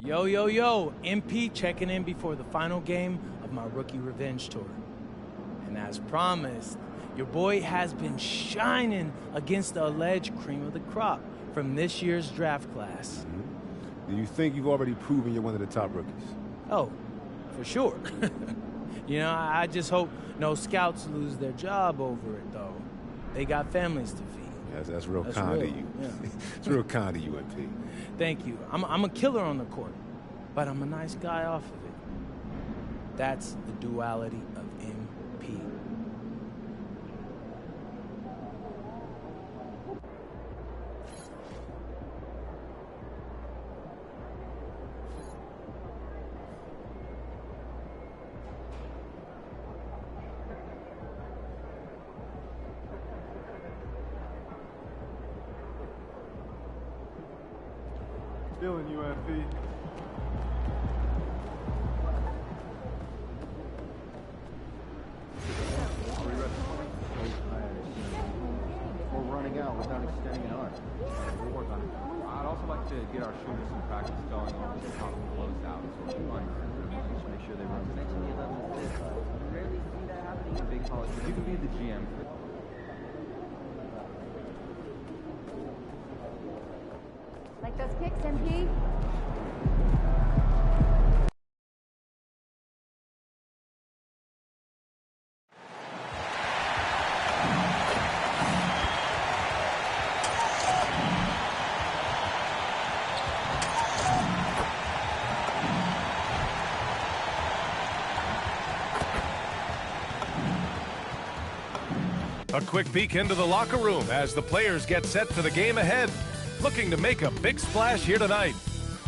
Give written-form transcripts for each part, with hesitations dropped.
Yo, yo, yo, MP checking in before the final game of my Rookie Revenge Tour. And as promised, your boy has been shining against the alleged cream of the crop from this year's draft class. Do you think you've already proven you're one of the top rookies? Oh, for sure. You know, I just hope no scouts lose their job over it, though. They got families to feed. Yes, that's real kind of you. Yeah. It's real kind of you, MP. Thank you. I'm a killer on the court, but I'm a nice guy off of it. That's the duality of MP. Feeling you, MP. We're running out without extending an arc. We'll work on it. I'd also like to get our shooters some practice going on the top and close out. So we're fine. Just make sure they run. Mention the 11 is rarely see that happening in big colleges. You can be the GM. Like those kicks, MP? A quick peek into the locker room as the players get set for the game ahead. Looking to make a big splash here tonight.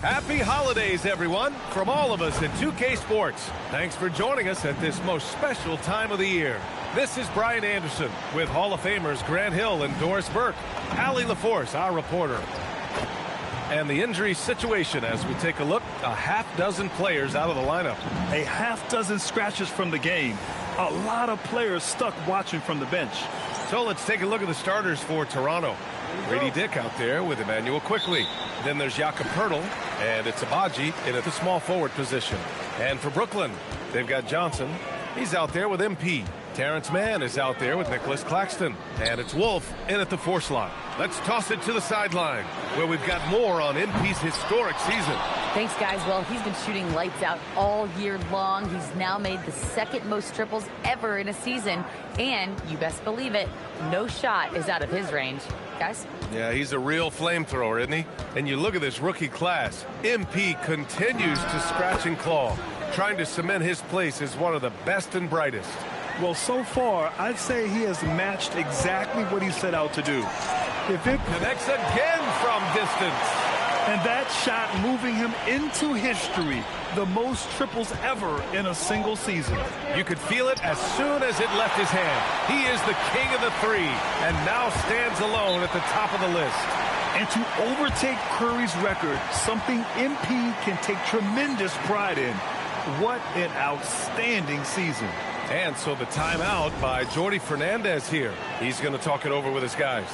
Happy holidays, everyone, from all of us at 2K Sports. Thanks for joining us at this most special time of the year. This is Brian Anderson with Hall of Famers Grant Hill and Doris Burke. Allie LaForce, our reporter. And the injury situation as we take a look, a half-dozen players out of the lineup. A half-dozen scratches from the game. A lot of players stuck watching from the bench. So let's take a look at the starters for Toronto. Grady Dick out there with Emmanuel Quickly. Then there's Jakob Poeltl, and it's Abaji in at the small forward position. And for Brooklyn, they've got Johnson. He's out there with MP. Terrence Mann is out there with Nicholas Claxton. And it's Wolf in at the 4 slot. Let's toss it to the sideline, where we've got more on MP's historic season. Thanks, guys. Well, he's been shooting lights out all year long. He's now made the second most triples ever in a season. And, you best believe it, no shot is out of his range. Guys? Yeah, he's a real flamethrower, isn't he? And you look at this rookie class. MP continues to scratch and claw, trying to cement his place as one of the best and brightest. Well, so far, I'd say he has matched exactly what he set out to do. If it connects again from distance. And that shot moving him into history, the most triples ever in a single season. You could feel it as soon as it left his hand. He is the king of the three and now stands alone at the top of the list. And to overtake Curry's record, something MP can take tremendous pride in. What an outstanding season. And so the timeout by Jordi Fernandez here. He's going to talk it over with his guys.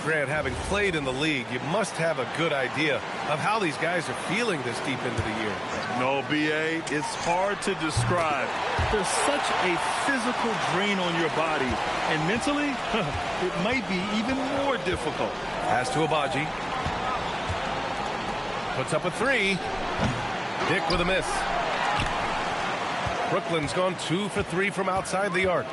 Grant, having played in the league, you must have a good idea of how these guys are feeling this deep into the year. No, B.A., it's hard to describe. There's such a physical drain on your body, and mentally, it might be even more difficult. Pass to Abaji. Puts up a 3. Dick with a miss. Brooklyn's gone 2 for 3 from outside the arc.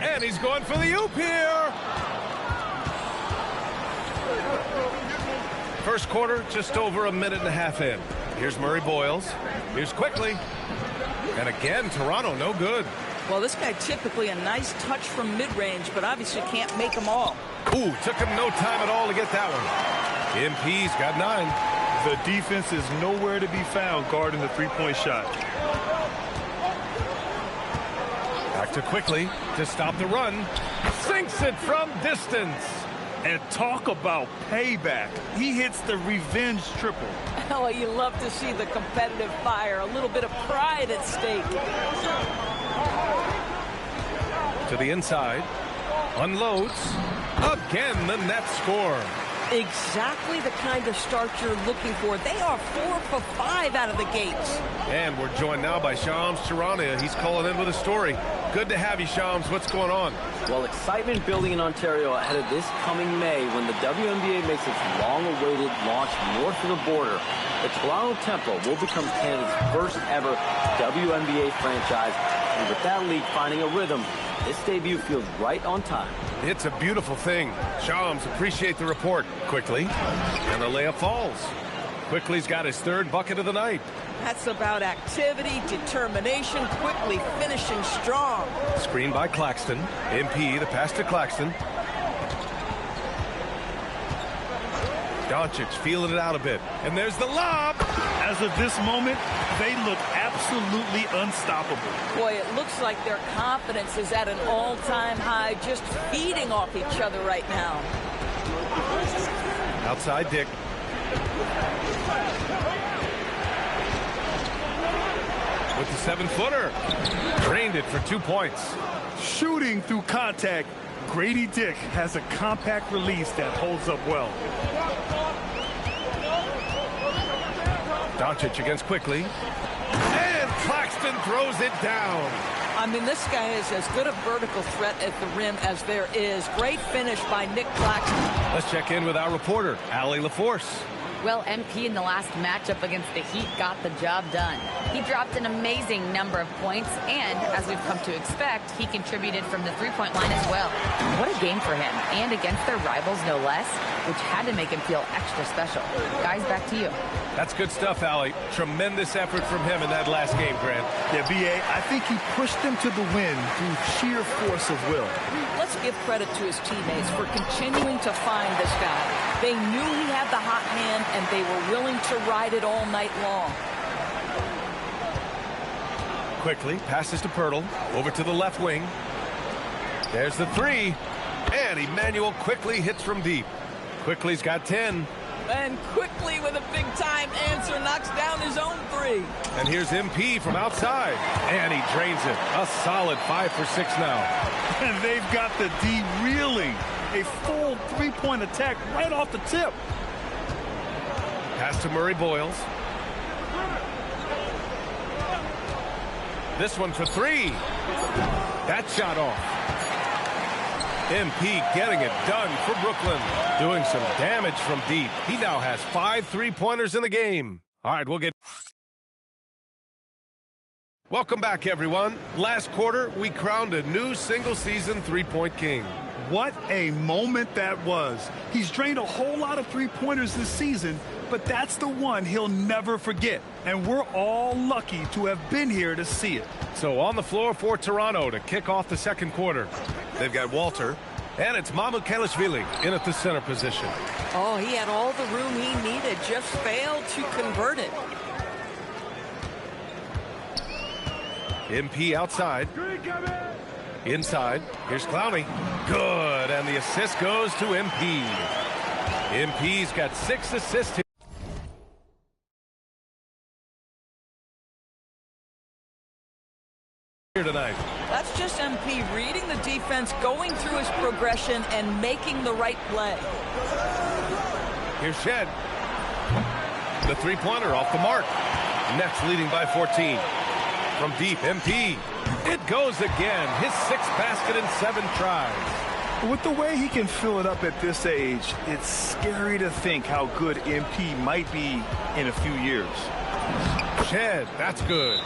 And he's going for the oop here. First quarter, just over a minute and a half in. Here's Murray Boyles. Here's Quickly. And again, Toronto, no good. Well, this guy typically a nice touch from mid-range, but obviously can't make them all. Ooh, took him no time at all to get that one. MP's got 9. The defense is nowhere to be found guarding the three-point shot. Back to Quickly to stop the run. Sinks it from distance. And talk about payback. He hits the revenge triple. Oh, you love to see the competitive fire. A little bit of pride at stake. To the inside. Unloads. Again, the net score. Exactly the kind of start you're looking for. They are 4 for 5 out of the gates. And we're joined now by Shams Charania. He's calling in with a story. Good to have you, Shams. What's going on? Well, excitement building in Ontario ahead of this coming May when the WNBA makes its long-awaited launch north of the border. The Toronto Temple will become Canada's first ever WNBA franchise. And with that league finding a rhythm, this debut feels right on time. It's a beautiful thing. Shams, appreciate the report. Quickly. And the layup falls. Quickly's got his 3rd bucket of the night. That's about activity, determination, quickly finishing strong. Screen by Claxton. MP, the pass to Claxton. Doncic feeling it out a bit. And there's the lob. As of this moment, they look absolutely unstoppable. Boy, it looks like their confidence is at an all-time high, just feeding off each other right now. Outside Dick. With the 7-footer. Drained it for 2 points. Shooting through contact, Grady Dick has a compact release that holds up well. Doncic against Quickly. And Claxton throws it down. I mean, this guy is as good a vertical threat at the rim as there is. Great finish by Nick Claxton. Let's check in with our reporter, Allie LaForce. Well, MP in the last matchup against the Heat got the job done. He dropped an amazing number of points, and as we've come to expect, he contributed from the three-point line as well. What a game for him, and against their rivals, no less, which had to make him feel extra special. Guys, back to you. That's good stuff, Allie. Tremendous effort from him in that last game, Grant. Yeah, B.A., I think he pushed them to the win through sheer force of will. Let's give credit to his teammates for continuing to find this guy. They knew he had the hot hand, and they were willing to ride it all night long. Quickly passes to Pirtle. Over to the left wing. There's the 3. And Emmanuel Quickly hits from deep. Quickly's got 10. And Quickly with a big-time answer knocks down his own 3. And here's MP from outside. And he drains it. A solid 5 for 6 now. And they've got the D reeling. A full 3-point attack right off the tip. Pass to Murray Boyles. This one for 3. That shot off. MP getting it done for Brooklyn. Doing some damage from deep. He now has 5 3-pointers in the game. All right, we'll get... Welcome back, everyone. Last quarter, we crowned a new single-season three-point king. What a moment that was. He's drained a whole lot of three-pointers this season, but that's the one he'll never forget. And we're all lucky to have been here to see it. So on the floor for Toronto to kick off the second quarter. They've got Walter, and it's Mamu Kelishvili in at the center position. Oh, he had all the room he needed, just failed to convert it. MP outside. Inside. Here's Clowney. Good. And the assist goes to MP. MP's got 6 assists here tonight. That's just MP reading the defense, going through his progression, and making the right play. Here's Shed. The three-pointer off the mark. Nets leading by 14. From deep, MP. It goes again. His 6th basket in 7 tries. With the way he can fill it up at this age, it's scary to think how good MP might be in a few years. Shed, that's good.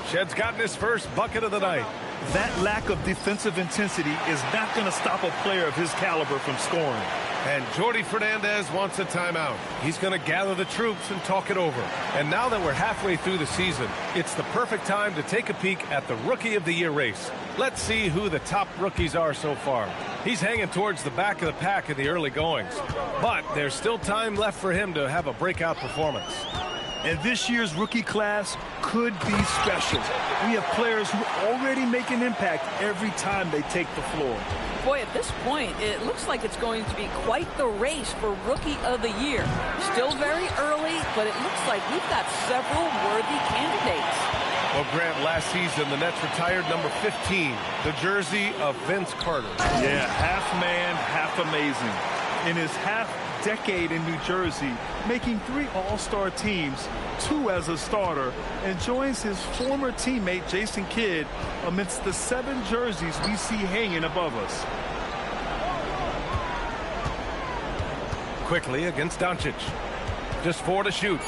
Shed's gotten his first bucket of the night. That lack of defensive intensity is not going to stop a player of his caliber from scoring. And Jordi Fernandez wants a timeout. He's going to gather the troops and talk it over. And now that we're halfway through the season, it's the perfect time to take a peek at the Rookie of the Year race. Let's see who the top rookies are so far. He's hanging towards the back of the pack in the early goings. But there's still time left for him to have a breakout performance. And this year's rookie class could be special. We have players who already make an impact every time they take the floor. Boy, at this point, it looks like it's going to be quite the race for Rookie of the Year. Still very early, but it looks like we've got several worthy candidates. Well, Grant, last season, the Nets retired number 15, the jersey of Vince Carter. Yeah, half man, half amazing. In his half decade in New Jersey, making 3 All-Star teams, 2 as a starter, and joins his former teammate Jason Kidd amidst the 7 jerseys we see hanging above us. Quickly against Doncic. Just 4 to shoot.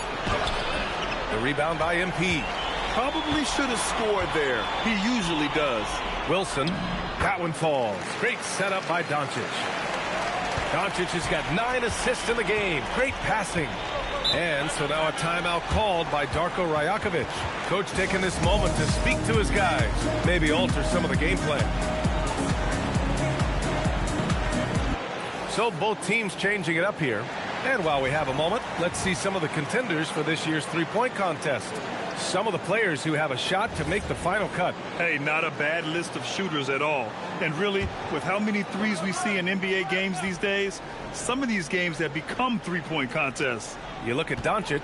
The rebound by MP. Probably should have scored there. He usually does. Wilson. That one falls. Great setup by Doncic. Doncic has got 9 assists in the game. Great passing. And so now a timeout called by Darko Rajakovic. Coach taking this moment to speak to his guys. Maybe alter some of the game plan. So both teams changing it up here. And while we have a moment, let's see some of the contenders for this year's three-point contest. Some of the players who have a shot to make the final cut. Hey, not a bad list of shooters at all. And really, with how many threes we see in NBA games these days, some of these games have become three-point contests. You look at Doncic,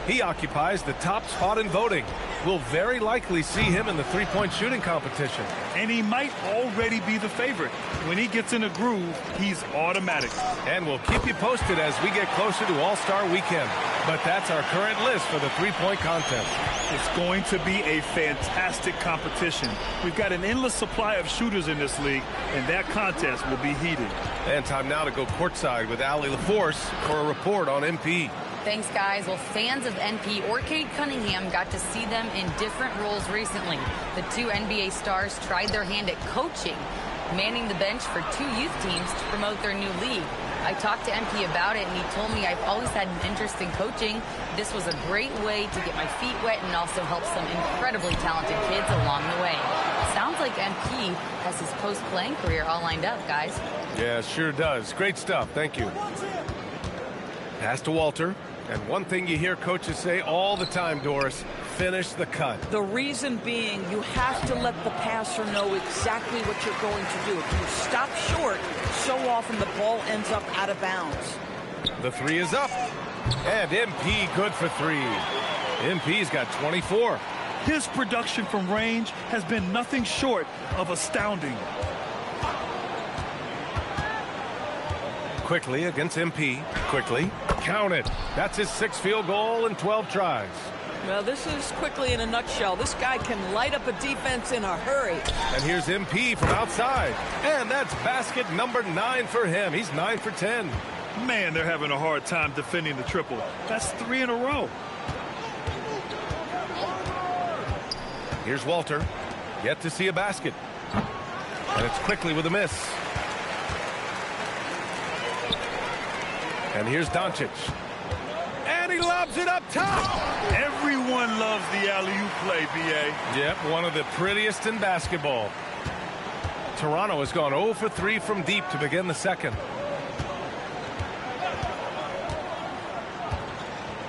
he occupies the top spot in voting. We'll very likely see him in the three-point shooting competition. And he might already be the favorite. When he gets in a groove, he's automatic. And we'll keep you posted as we get closer to All-Star Weekend. But that's our current list for the three-point contest. It's going to be a fantastic competition. We've got an endless supply of shooters in this league, and that contest will be heated. And time now to go courtside with Allie LaForce for a report on MP. Thanks, guys. Well, fans of NP or Cade Cunningham got to see them in different roles recently. The 2 NBA stars tried their hand at coaching, manning the bench for 2 youth teams to promote their new league. I talked to MP about it, and he told me I've always had an interest in coaching. This was a great way to get my feet wet and also help some incredibly talented kids along the way. Sounds like MP has his post-playing career all lined up, guys. Yeah, sure does. Great stuff. Thank you. Pass to Walter. And one thing you hear coaches say all the time, Doris, finish the cut. The reason being, you have to let the passer know exactly what you're going to do. If you stop short, so often the ball ends up out of bounds. The 3 is up. And MP good for 3. MP's got 24. His production from range has been nothing short of astounding. Quickly against MP. Quickly. Count it. That's his 6th field goal in 12 tries. Well, this is Quickly in a nutshell. This guy can light up a defense in a hurry. And here's MP from outside. And that's basket number 9 for him. He's 9 for 10. Man, they're having a hard time defending the triple. That's 3 in a row. Here's Walter. Yet to see a basket. And it's Quickly with a miss. And here's Doncic. And he lobs it up top. Everyone loves the alley-oop play, B.A. Yep, one of the prettiest in basketball. Toronto has gone 0 for 3 from deep to begin the second.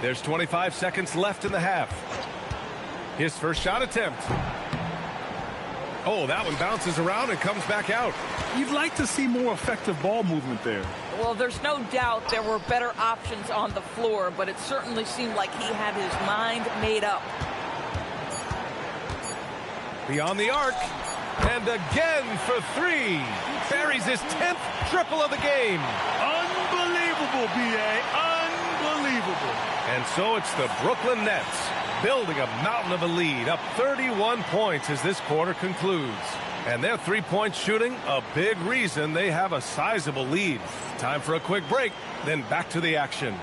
There's 25 seconds left in the half. His first shot attempt. Oh, that one bounces around and comes back out. You'd like to see more effective ball movement there. Well, there's no doubt there were better options on the floor, but it certainly seemed like he had his mind made up. Beyond the arc. And again for 3. Buries his 10th triple of the game. Unbelievable, B.A. Unbelievable. And so it's the Brooklyn Nets building a mountain of a lead, up 31 points as this quarter concludes. And their three-point shooting, a big reason they have a sizable lead. Time for a quick break, then back to the action.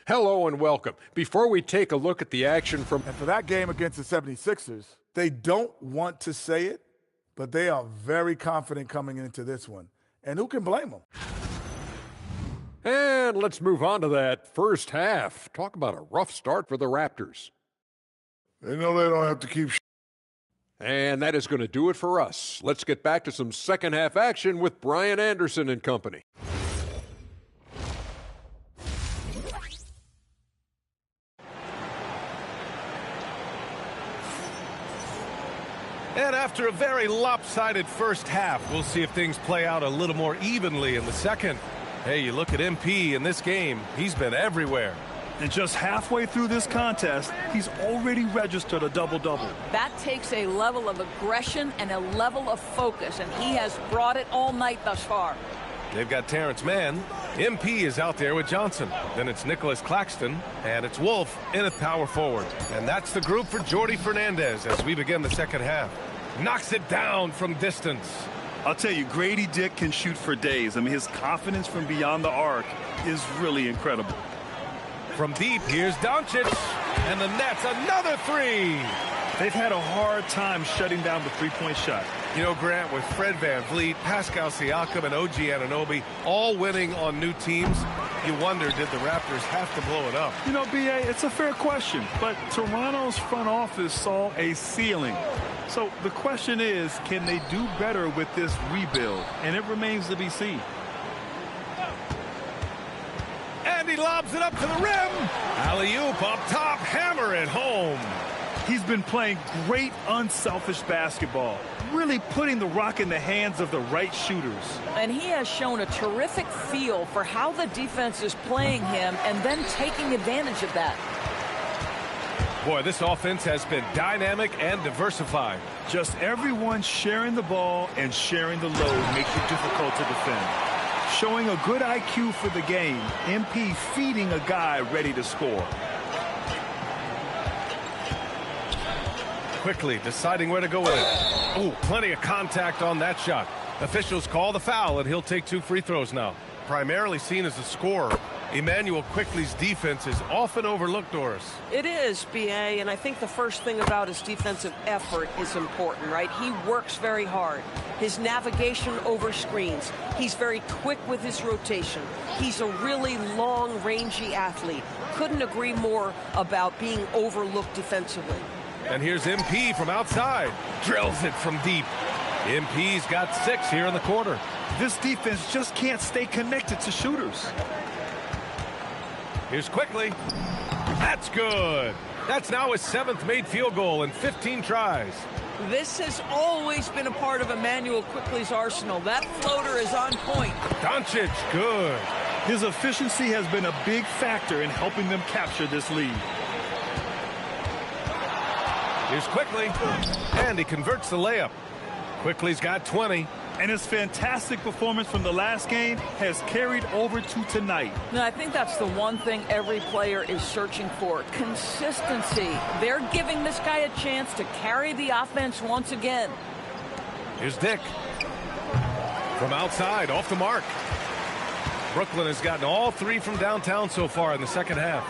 Hello and welcome. Before we take a look at the action from... And for that game against the 76ers, they don't want to say it, but they are very confident coming into this one. And who can blame them? And let's move on to that first half. Talk about a rough start for the Raptors. They know they don't have to keep... And that is going to do it for us. Let's get back to some second half action with Brian Anderson and company. And after a very lopsided first half, we'll see if things play out a little more evenly in the second. Hey, you look at MP in this game, he's been everywhere. And just halfway through this contest, he's already registered a double-double. That takes a level of aggression and a level of focus, and he has brought it all night thus far. They've got Terrence Mann. MP is out there with Johnson. Then it's Nicholas Claxton, and it's Wolf in at power forward. And that's the group for Jordy Fernandez as we begin the second half. Knocks it down from distance. I'll tell you, Grady Dick can shoot for days. I mean, his confidence from beyond the arc is really incredible. From deep, here's Doncic, and the Nets another three. They've had a hard time shutting down the three-point shot. You know, Grant, with Fred VanVleet, Pascal Siakam, and OG Anunoby all winning on new teams, you wonder, did the Raptors have to blow it up? You know, B.A., it's a fair question, but Toronto's front office saw a ceiling. So the question is, can they do better with this rebuild? And it remains to be seen. And he lobs it up to the rim. Alley-oop up top, hammer it home. He's been playing great unselfish basketball, really putting the rock in the hands of the right shooters. And he has shown a terrific feel for how the defense is playing him and then taking advantage of that. Boy, this offense has been dynamic and diversified. Just everyone sharing the ball and sharing the load makes it difficult to defend. Showing a good IQ for the game, MP feeding a guy ready to score. Quickly deciding where to go with it. Oh, plenty of contact on that shot. Officials call the foul, and he'll take 2 free throws now. Primarily seen as a scorer, Emmanuel Quickley's defense is often overlooked, Doris. It is, B.A., and I think the first thing about his defensive effort is important, right? He works very hard. His navigation over screens. He's very quick with his rotation. He's a really long, rangy athlete. Couldn't agree more about being overlooked defensively. And here's MP from outside. Drills it from deep. MP's got 6 here in the quarter. This defense just can't stay connected to shooters. Here's Quickley. That's good. That's now his 7th made field goal in 15 tries. This has always been a part of Emmanuel Quickley's arsenal. That floater is on point. Doncic, good. His efficiency has been a big factor in helping them capture this lead. Here's Quickley, and he converts the layup. Quickley's got 20. And his fantastic performance from the last game has carried over to tonight. Now, I think that's the one thing every player is searching for, consistency. They're giving this guy a chance to carry the offense once again. Here's Dick. From outside, off the mark. Brooklyn has gotten all 3 from downtown so far in the second half.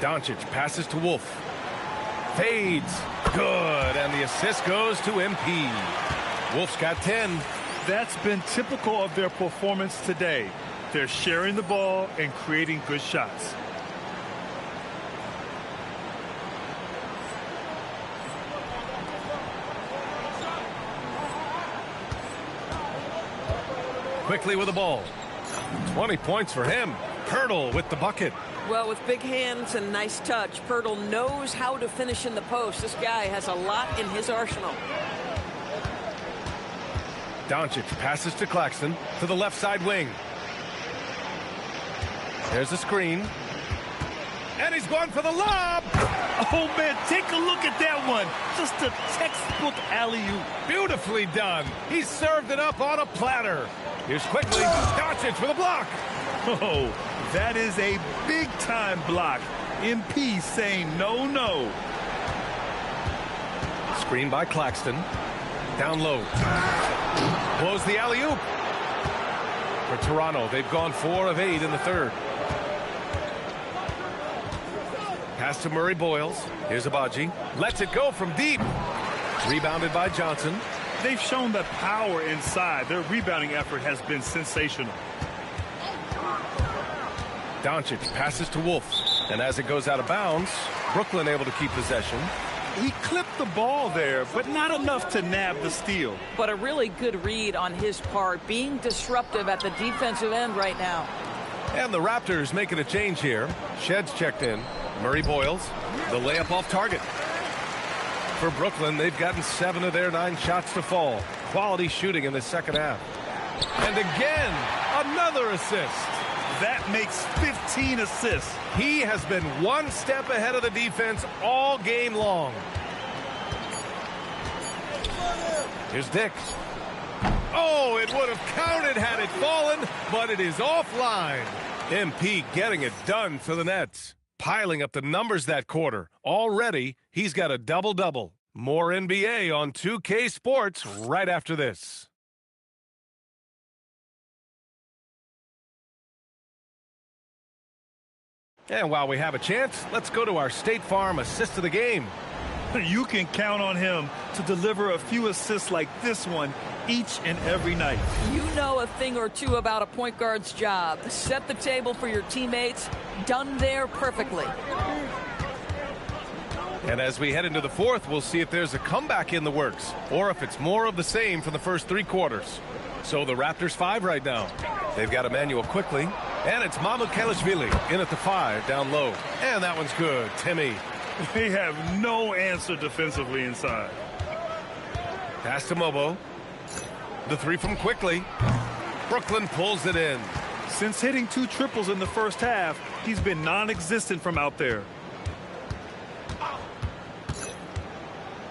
Doncic passes to Wolf. Fades. Good. And the assist goes to MP. Wolf's got 10. That's been typical of their performance today. They're sharing the ball and creating good shots. Quickly with the ball. 20 points for him. Pirtle with the bucket. Well, with big hands and nice touch, Pirtle knows how to finish in the post. This guy has a lot in his arsenal. Doncic passes to Claxton to the left side wing. There's a screen. And he's going for the lob. Oh, man, take a look at that one. Just a textbook alley-oop. Beautifully done. He served it up on a platter. Here's Quickly. Doncic for the block. Oh, that is a big-time block. MP saying no, no. Screen by Claxton. Down low. Blows the alley-oop. For Toronto, they've gone 4 of 8 in the third. Pass to Murray Boyles. Here's Abaji. Lets it go from deep. Rebounded by Johnson. They've shown that power inside. Their rebounding effort has been sensational. Doncic passes to Wolf. And as it goes out of bounds, Brooklyn able to keep possession. He clipped the ball there, but not enough to nab the steal. But a really good read on his part, being disruptive at the defensive end right now. And the Raptors making a change here. Shed's checked in. Murray Boyles, the layup off target. For Brooklyn, they've gotten 7 of their 9 shots to fall. Quality shooting in the second half. And again, another assist. That makes 15 assists. He has been one step ahead of the defense all game long. Here's Dick. Oh, it would have counted had it fallen, but it is offline. MP getting it done for the Nets. Piling up the numbers that quarter. Already, he's got a double-double. More NBA on 2K Sports right after this. And while we have a chance, let's go to our State Farm assist of the game. You can count on him to deliver a few assists like this one each and every night. You know a thing or two about a point guard's job. Set the table for your teammates. Done there perfectly. And as we head into the fourth, we'll see if there's a comeback in the works or if it's more of the same from the first 3 quarters. So the Raptors 5 right now. They've got Emmanuel quickly, and it's Mamukelashvili in at the 5 down low. And that one's good. Timmy. They have no answer defensively inside. Pass to Mobo. The 3 from quickly. Brooklyn pulls it in. Since hitting 2 triples in the first half, he's been non-existent from out there.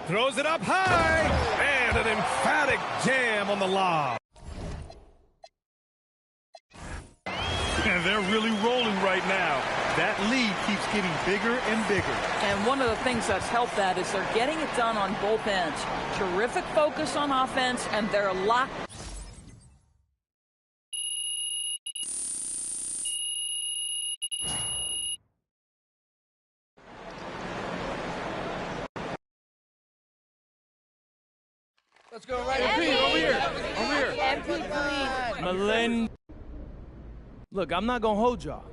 Throws it up high. And an emphatic jam on the lob. And they're really rolling right now. That lead keeps getting bigger and bigger. And one of the things that's helped that is they're getting it done on both ends. Terrific focus on offense, and they're locked. Let's go right MP, over here. Over here. MP, please. Melinda. Look, I'm not going to hold y'all.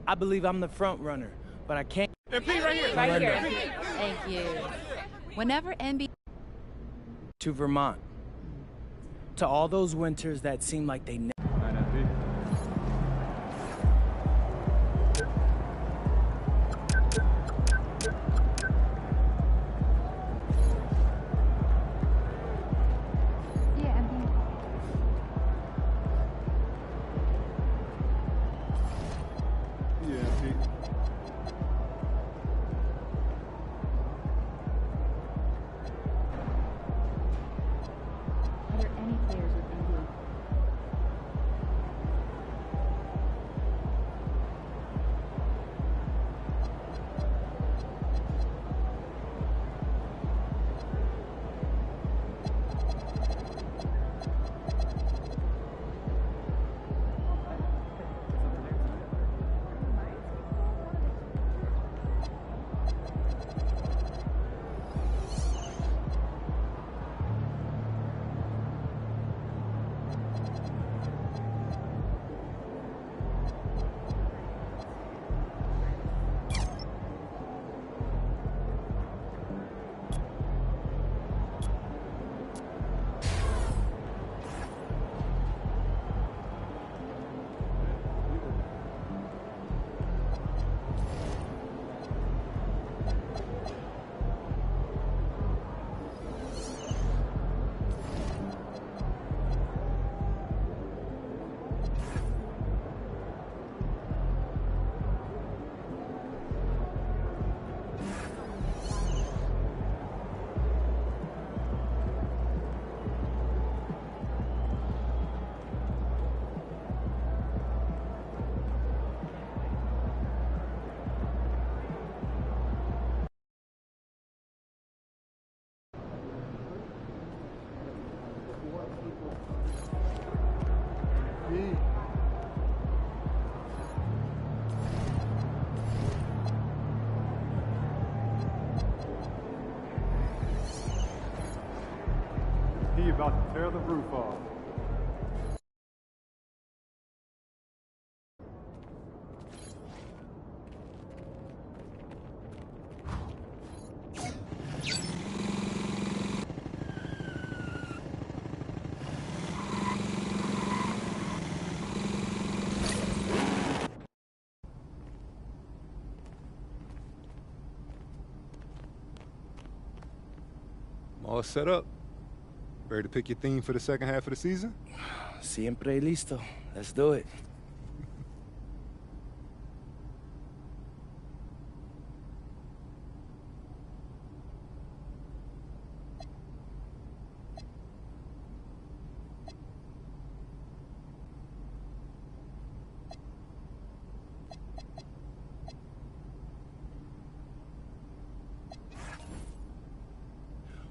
I believe I'm the front runner, but I can't. MP right here. Right here. Thank you. Whenever NB To Vermont. To all those winters that seem like they never. He about to tear the roof off. All set up. Ready to pick your theme for the second half of the season? Siempre listo. Let's do it.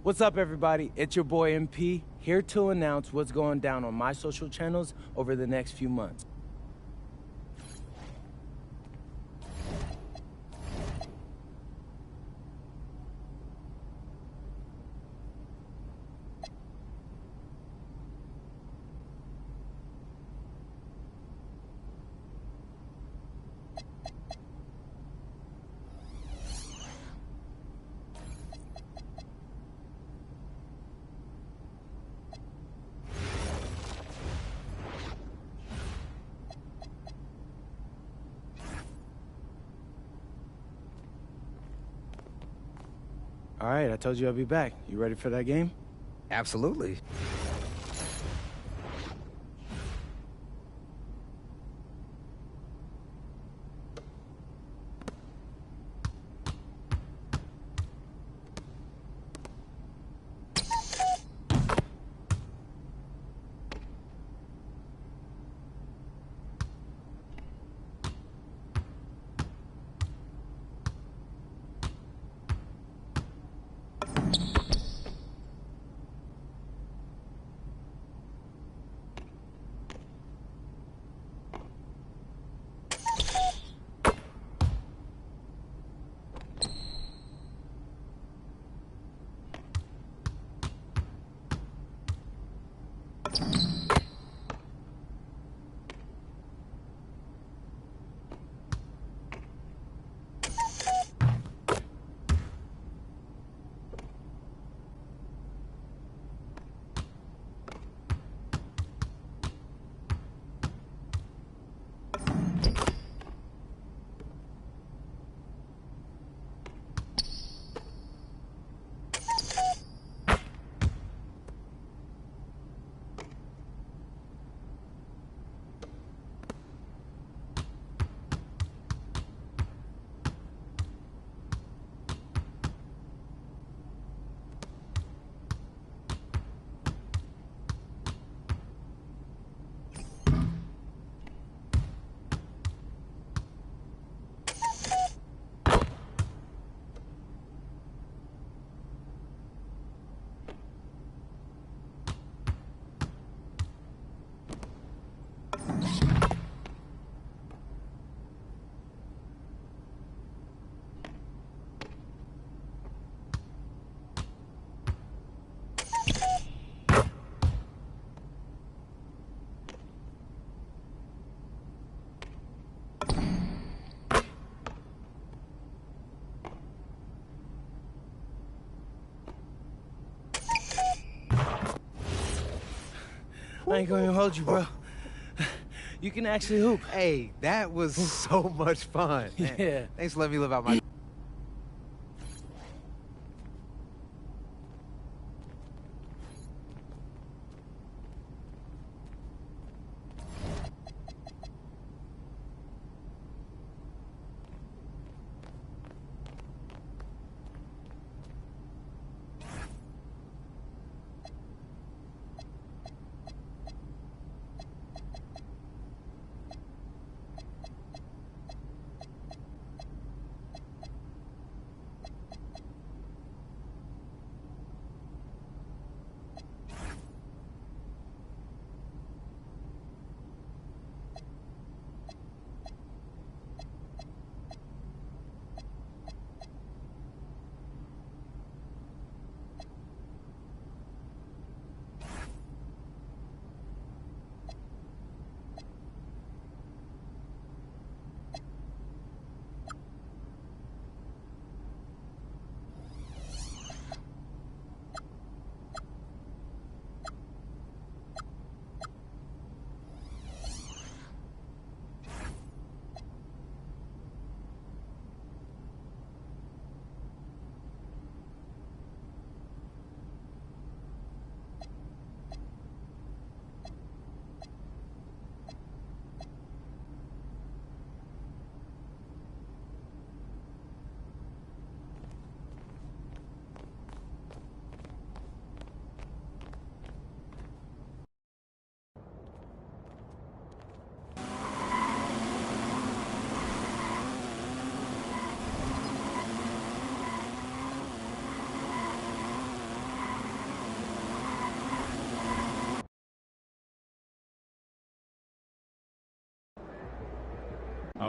What's up, everybody? It's your boy MP, here to announce what's going down on my social channels over the next few months. All right, I told you I'd be back. You ready for that game? Absolutely. I ain't gonna hold you, bro. You can actually hoop. Hey, that was so much fun. Man. Yeah. Thanks for letting me live out my...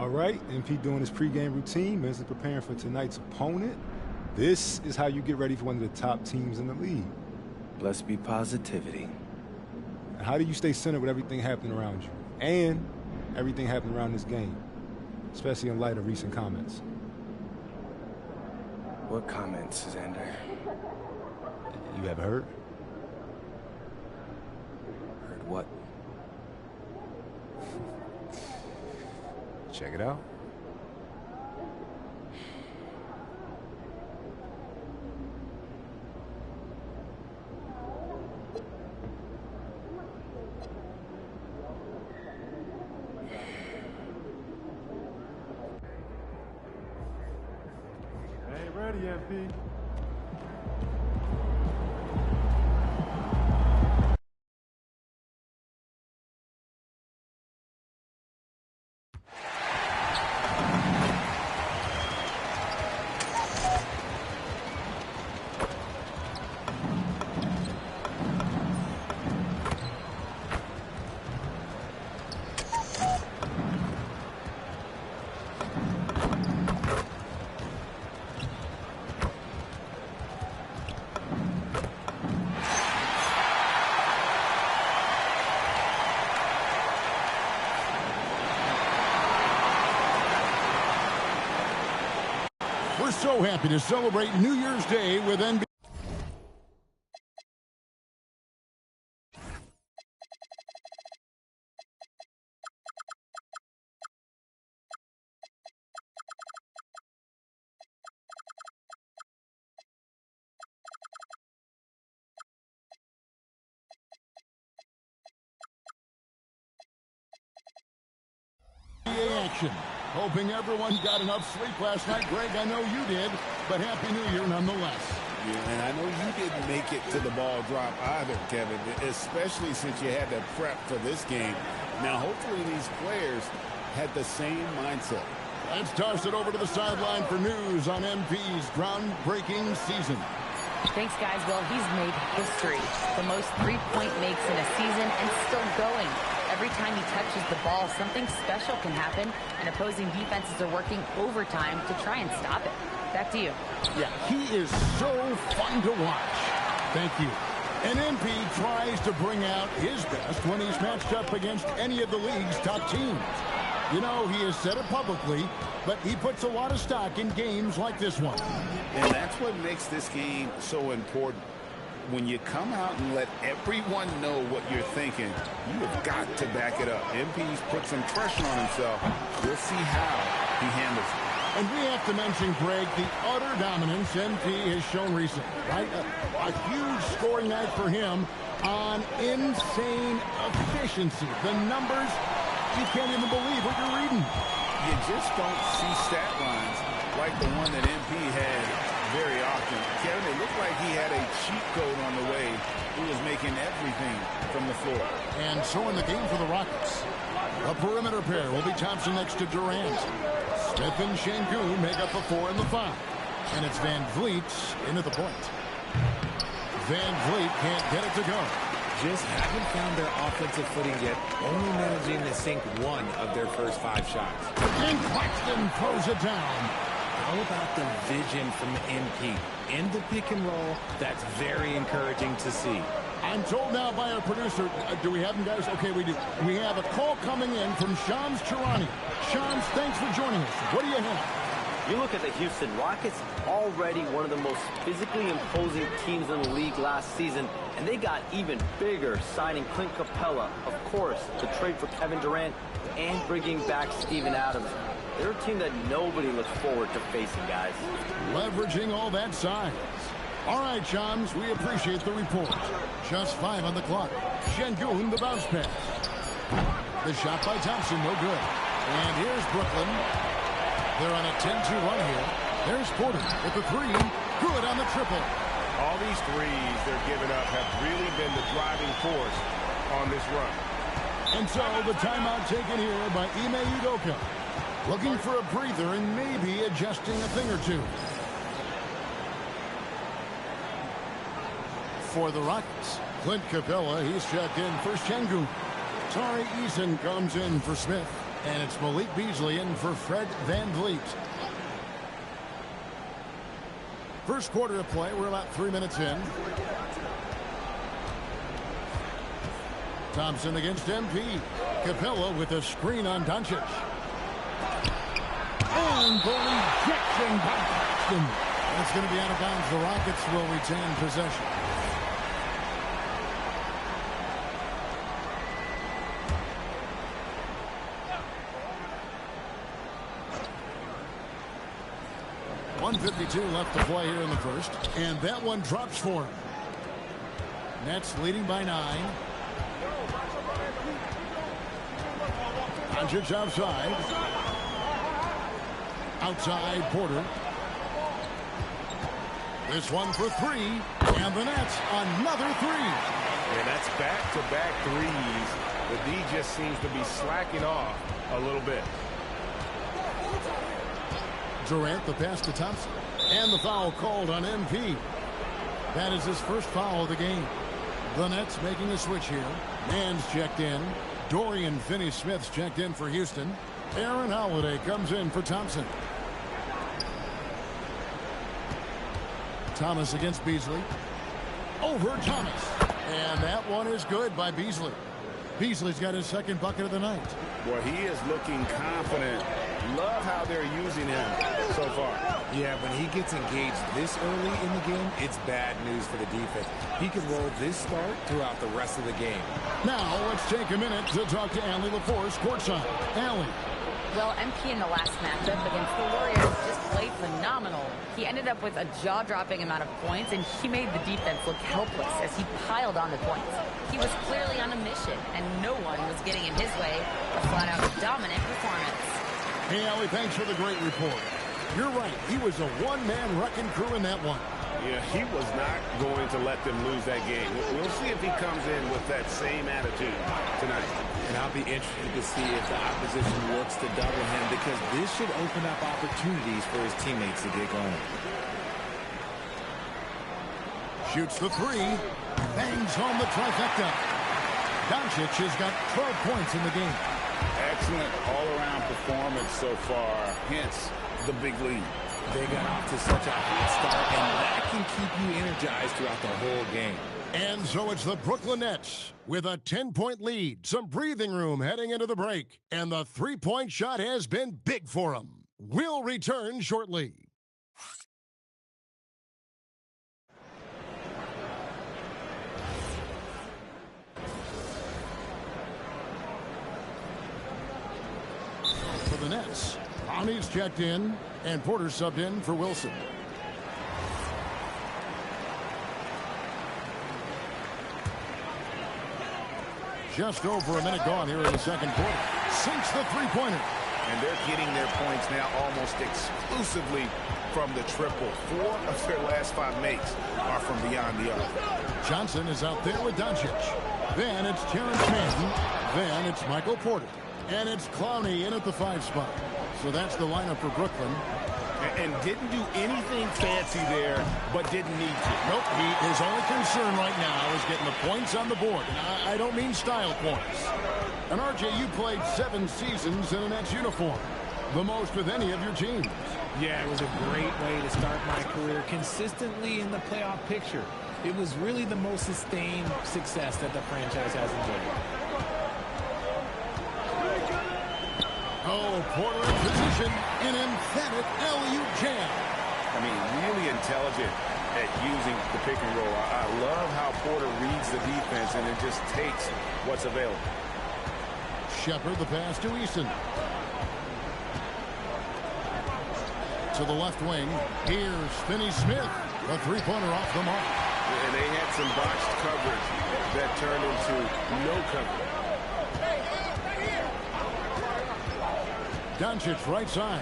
All right, MP doing his pregame routine, mentally preparing for tonight's opponent. This is how you get ready for one of the top teams in the league. Blessed be positivity. How do you stay centered with everything happening around you and everything happening around this game, especially in light of recent comments? What comments, Xander? You have heard? Heard what? Check it out. Ain't ready, MP. We're so happy to celebrate New Year's Day with NBA. Action. Hoping everyone got enough sleep last night. Greg, I know you did, but Happy New Year nonetheless. Yeah, and I know you didn't make it to the ball drop either, Kevin, especially since you had to prep for this game. Now, hopefully these players had the same mindset. Let's toss it over to the sideline for news on MP's groundbreaking season. Thanks, guys. Well, he's made history. The most three-point makes in a season and still going. Every time he touches the ball, something special can happen, and opposing defenses are working overtime to try and stop it. Back to you. Yeah, he is so fun to watch. Thank you. And MP tries to bring out his best when he's matched up against any of the league's top teams. You know, he has said it publicly, but he puts a lot of stock in games like this one. And that's what makes this game so important. When you come out and let everyone know what you're thinking, you have got to back it up. MP's put some pressure on himself. We'll see how he handles it. And we have to mention, Greg, the utter dominance MP has shown recently, right? A huge scoring night for him on insane efficiency. The numbers, you can't even believe what you're reading. You just don't see stat lines like the one that MP had very often. Kevin, it looked like he had a cheat code on the way. He was making everything from the floor. And so in the game for the Rockets, a perimeter pair will be Thompson next to Durant. Smith and Şengün make up the 4 and the 5. And it's Van Vliet into the point. Van Vliet can't get it to go. Just haven't found their offensive footing yet, only managing to sink one of their first 5 shots. And Claxton throws it down. How about the vision from MP? In the pick and roll, that's very encouraging to see. I'm told now by our producer, do we have him, guys? Okay, we do. We have a call coming in from Shams Charania. Shams, thanks for joining us. What do you have? You look at the Houston Rockets, already one of the most physically imposing teams in the league last season, and they got even bigger, signing Clint Capella, of course, the trade for Kevin Durant, and bringing back Steven Adams. They're a team that nobody looks forward to facing, guys. Leveraging all that size. All right, Shams, we appreciate the report. Just 5 on the clock. Şengün, the bounce pass. The shot by Thompson, no good. And here's Brooklyn. They're on a 10-2 run here. There's Porter with the 3. Good on the triple. All these threes they're giving up have really been the driving force on this run. And so the timeout taken here by Ime Udoka. Looking for a breather and maybe adjusting a thing or two. For the Rockets, Clint Capella, he's checked in for Şengün. Tari Eason comes in for Smith. And it's Malik Beasley in for Fred VanVleet. First quarter of play. We're about 3 minutes in. Thompson against MP. Capella with a screen on Doncic. And the rejection by Boston. It's going to be out of bounds. The Rockets will retain possession. .152 left to play here in the first. And that one drops for him. Nets leading by 9. Doncic outside. Outside Porter. This one for 3. And the Nets another 3. And that's back-to-back threes. The D just seems to be slacking off a little bit. Durant, the pass to Thompson. And the foul called on MP. That is his first foul of the game. The Nets making a switch here. Mann's checked in. Dorian Finney-Smith's checked in for Houston. Aaron Holiday comes in for Thompson. Thomas against Beasley. Over Thomas. And that one is good by Beasley. Beasley's got his second bucket of the night. Well, he is looking confident. Love how they're using him so far. Yeah, when he gets engaged this early in the game, it's bad news for the defense. He can roll this start throughout the rest of the game. Now, let's take a minute to talk to Allie LaForce courtside. Allie. Well, MP in the last matchup against the Warriors just played phenomenal. He ended up with a jaw-dropping amount of points, and he made the defense look helpless as he piled on the points. He was clearly on a mission, and no one was getting in his way. A flat-out dominant performance. Hey, Allie, thanks for the great report. You're right. He was a one-man wrecking crew in that one. Yeah, he was not going to let them lose that game. We'll see if he comes in with that same attitude tonight. And I'll be interested to see if the opposition looks to double him, because this should open up opportunities for his teammates to get going. Shoots the 3. Bangs home the trifecta. Doncic has got 12 points in the game. Excellent all-around performance so far. Hence the big lead. They got off to such a hot start, and that can keep you energized throughout the whole game. And so it's the Brooklyn Nets with a 10-point lead, some breathing room heading into the break, and the three-point shot has been big for them. We'll return shortly. For the Nets, Bonnie's checked in, and Porter subbed in for Wilson. Just over a minute gone here in the second quarter. Sinks the three-pointer. And they're getting their points now almost exclusively from the triple. 4 of their last 5 makes are from beyond the arc. Johnson is out there with Doncic. Then it's Terrence Mann. Then it's Michael Porter. And it's Clowney in at the 5 spot. So that's the lineup for Brooklyn. And didn't do anything fancy there, but didn't need to. Nope, his only concern right now is getting the points on the board. And I don't mean style points. And RJ, you played 7 seasons in a Nets uniform. The most with any of your teams. Yeah, it was a great way to start my career consistently in the playoff picture. It was really the most sustained success that the franchise has enjoyed. Oh, Porter in position. An emphatic alley-oop jam. I mean, really intelligent at using the pick and roll. I love how Porter reads the defense and it just takes what's available. Shepard the pass to Easton. To the left wing. Here's Finney-Smith. The three-pointer off the mark. And they had some botched coverage that turned into no coverage. Doncic right side.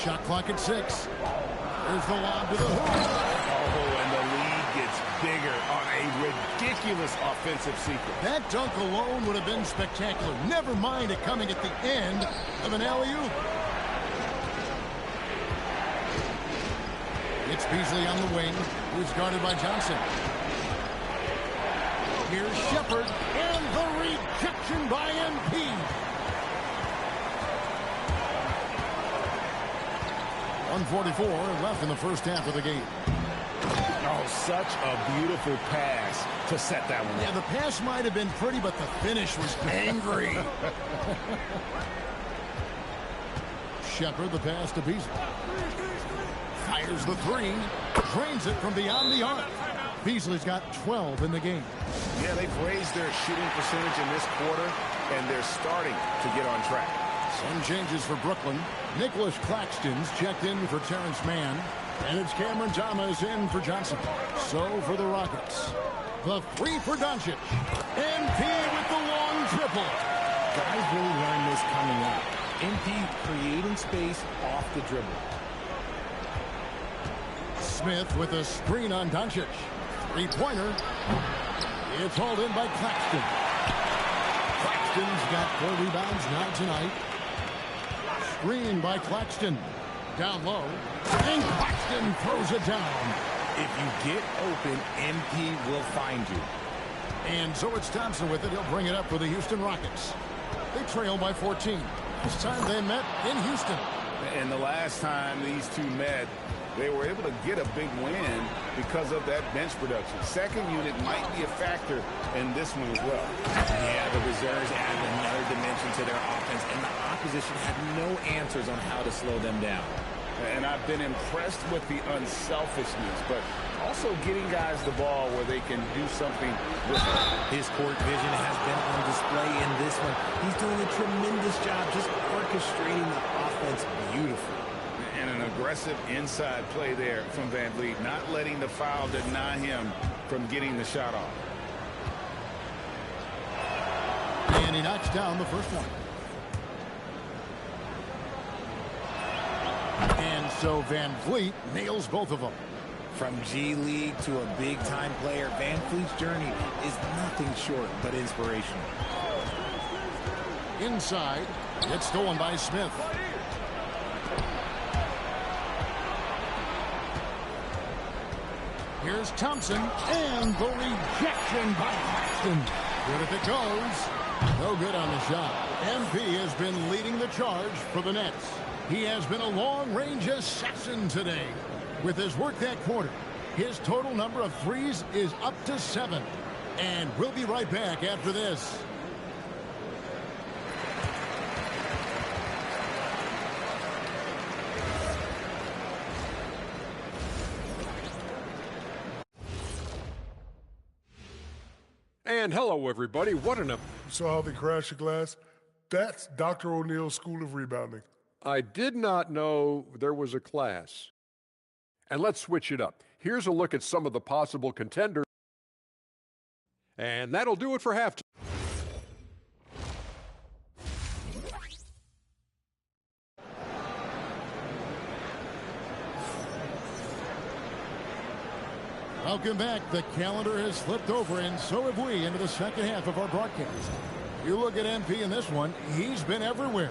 Shot clock at 6. There's the lob to the hoop. Oh, and the lead gets bigger on a ridiculous offensive sequence. That dunk alone would have been spectacular. Never mind it coming at the end of an alley-oop. It's Beasley on the wing, who's guarded by Johnson. Here's Shepard, and the rejection by MP. .144 left in the first half of the game. Oh, such a beautiful pass to set that one up. Yeah, the pass might have been pretty, but the finish was angry. Shepard, the pass to Beasley. Fires the three. Drains it from beyond the arc. Beasley's got 12 in the game. Yeah, they've raised their shooting percentage in this quarter, and they're starting to get on track. Some changes for Brooklyn. Nicholas Claxton's checked in for Terrence Mann. And it's Cameron Thomas in for Johnson. So for the Rockets. The three for Doncic. MP with the long triple. Guys really learned this coming up. MP creating space off the dribble. Smith with a screen on Doncic. Three-pointer. It's hauled in by Claxton. Claxton's got 4 rebounds now tonight. Screen by Claxton. Down low. And Claxton throws it down. If you get open, MP will find you. And so it's Thompson with it. He'll bring it up for the Houston Rockets. They trail by 14. This time they met in Houston. And the last time these two met, they were able to get a big win because of that bench production. Second unit might be a factor in this one as well. Yeah, the reserves added another dimension to their offense, and the opposition had no answers on how to slow them down. And I've been impressed with the unselfishness, but also getting guys the ball where they can do something with it. His court vision has been on display in this one. He's doing a tremendous job just orchestrating the offense beautifully. And an aggressive inside play there from Van Vliet, not letting the foul deny him from getting the shot off. And he knocks down the first one. And so Van Vliet nails both of them. From G League to a big-time player, Van Vliet's journey is nothing short but inspirational. Inside, it's stolen by Smith. Here's Thompson, and the rejection by Claxton. Good if it goes. No good on the shot. MP has been leading the charge for the Nets. He has been a long-range assassin today. With his work that quarter, his total number of threes is up to 7. And we'll be right back after this. And hello, everybody. What an... Saw how they crashed the glass? That's Dr. O'Neill's School of Rebounding. I did not know there was a class. And let's switch it up. Here's a look at some of the possible contenders. And that'll do it for halftime. Welcome back. The calendar has flipped over, and so have we, into the second half of our broadcast. You look at MP in this one, he's been everywhere.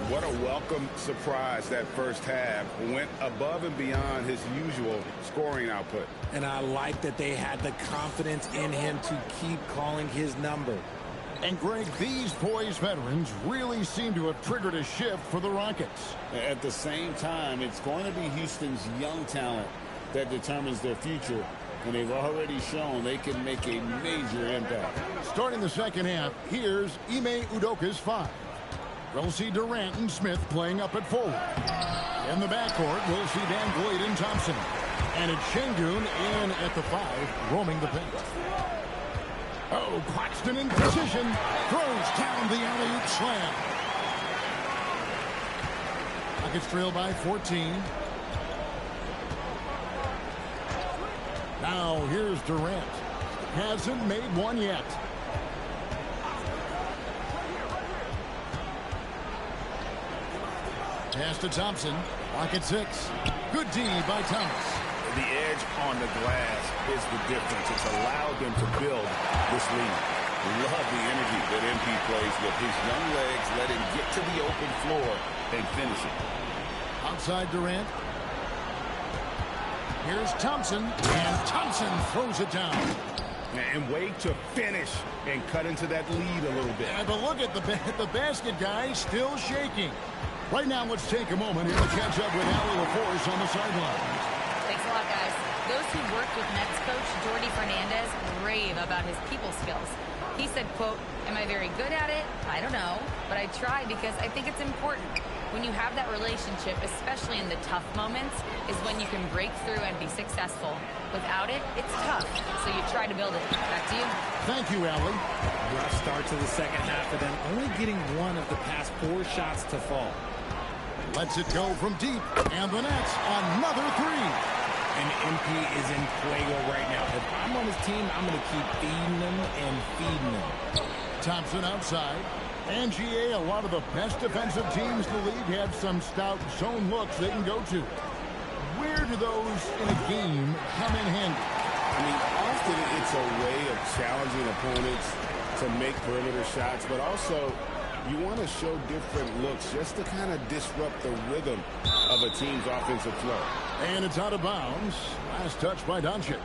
What a welcome surprise that first half. Went above and beyond his usual scoring output. And I like that they had the confidence in him to keep calling his number. And Greg, these poised veterans really seem to have triggered a shift for the Rockets. At the same time, it's going to be Houston's young talent that determines their future. And they've already shown they can make a major impact. Starting the second half, here's Ime Udoka's 5. We'll see Durant and Smith playing up at forward. In the backcourt, we'll see Van Vliet and Thompson. And it's Şengün in at the 5, roaming the paint. Oh, Claxton in position. Throws down the alley-oop slam. Rockets trail by 14. Now here's Durant. Hasn't made one yet. Pass to Thompson. Pocket 6. Good D by Thomas. The edge on the glass is the difference. It's allowed them to build this lead. Love the energy that MP plays with. His young legs let him get to the open floor and finish it. Outside Durant. Here's Thompson. And Thompson throws it down. And way to finish and cut into that lead a little bit. But look at the basket, guys, still shaking. Right now, let's take a moment here to catch up with Allie LaForce on the sidelines. Thanks a lot, guys. Those who worked with Nets coach Jordi Fernandez rave about his people skills. He said, quote, "Am I very good at it? I don't know, but I try because I think it's important. When you have that relationship, especially in the tough moments, is when you can break through and be successful. Without it, it's tough, so you try to build it." Back to you. Thank you, Allie. Rough start to the second half for them, only getting one of the past 4 shots to fall. Lets it go from deep, and the Nets another 3. And MP is in fuego right now. If I'm on his team, I'm going to keep feeding them and feeding them. Thompson outside. And GA, a lot of the best defensive teams in the league have some stout zone looks they can go to. Where do those in a game come in handy? I mean, often it's a way of challenging opponents to make perimeter shots, but also you want to show different looks just to kind of disrupt the rhythm of a team's offensive flow. And it's out of bounds. Last touch by Doncic.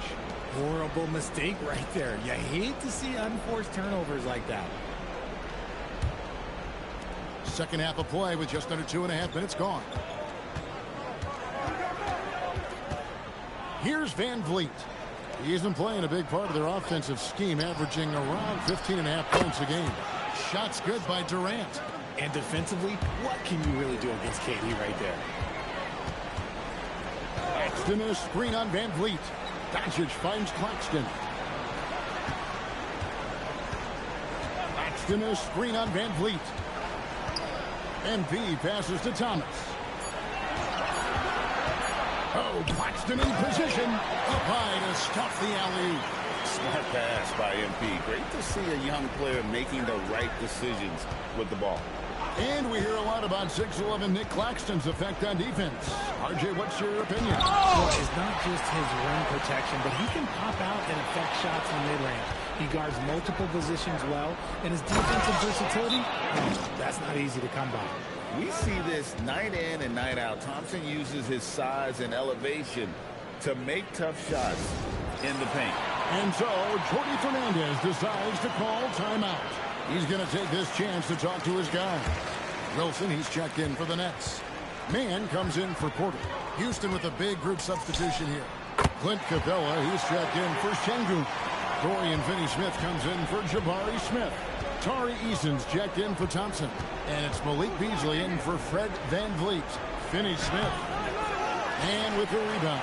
Horrible mistake right there. You hate to see unforced turnovers like that. Second half of play with just under 2.5 minutes gone. Here's Van Vliet. He's been playing a big part of their offensive scheme, averaging around 15.5 points a game. Shots good by Durant. And defensively, what can you really do against KD right there? Claxton in a screen on Van Vliet. Doncic finds Claxton. Claxton in a screen on Van Vliet. MP passes to Thomas. Oh, Claxton in position. Up high to stop the alley-oop. Smart pass by MP. Great to see a young player making the right decisions with the ball. And we hear a lot about 6'11" Nick Claxton's effect on defense. RJ, what's your opinion? Well, it's not just his rim protection, but he can pop out and affect shots in mid-range. He guards multiple positions well, and his defensive versatility, that's not easy to come by. We see this night in and night out. Thompson uses his size and elevation to make tough shots in the paint. And so, Jordi Fernandez decides to call timeout. He's going to take this chance to talk to his guy. Wilson, he's checked in for the Nets. Mann comes in for Porter. Houston with a big group substitution here. Clint Capella, he's checked in for Şengün. Dorian Finney-Smith comes in for Jabari Smith. Tari Eason's checked in for Thompson. And it's Malik Beasley in for Fred Van Vliet. Finney-Smith. And with the rebound.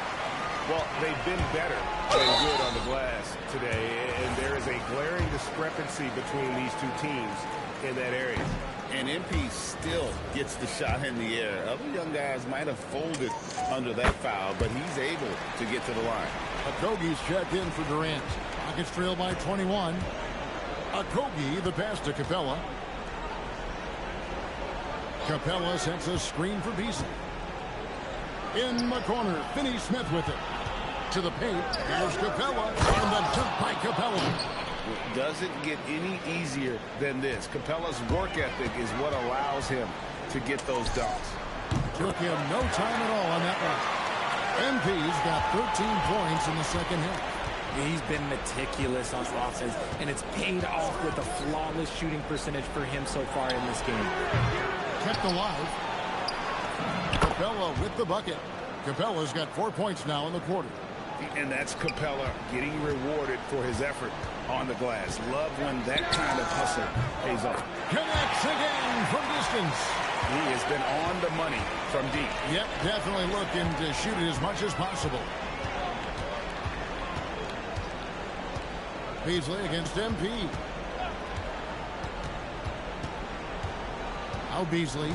Well, they've been better than good on the glass today, and there is a glaring discrepancy between these two teams in that area. And MP still gets the shot in the air. Other young guys might have folded under that foul, but he's able to get to the line. Okogie's checked in for Durant. Rockets trail by 21. Okogie, the pass to Capella. Capella sets a screen for Beasley. In the corner, Finney-Smith with it. To the paint, here's Capella, and the dunk by Capella. It doesn't get any easier than this. Capella's work ethic is what allows him to get those dunks. Took him no time at all on that one. MP's got 13 points in the second half. He's been meticulous on offense, and it's paid off with a flawless shooting percentage for him so far in this game. Kept alive. Capella with the bucket. Capella's got 4 points now in the quarter. And that's Capella getting rewarded for his effort on the glass. Love when that kind of hustle pays off. Connects again from distance. He has been on the money from deep. Yep, definitely looking to shoot it as much as possible. Beasley against MP. Now Beasley.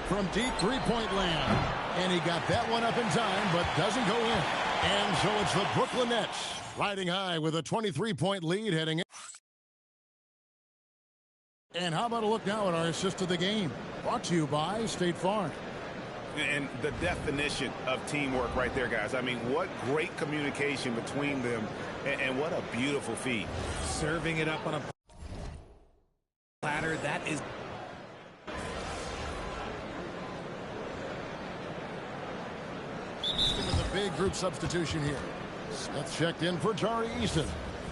From deep three-point land. And he got that one up in time, but doesn't go in. And so it's the Brooklyn Nets riding high with a 23-point lead heading in. And how about a look now at our assist of the game? Brought to you by State Farm. And the definition of teamwork right there, guys. I mean, what great communication between them, and what a beautiful feed. Serving it up on a platter, that is... With a big group substitution here. Smith checked in for Tari Eason.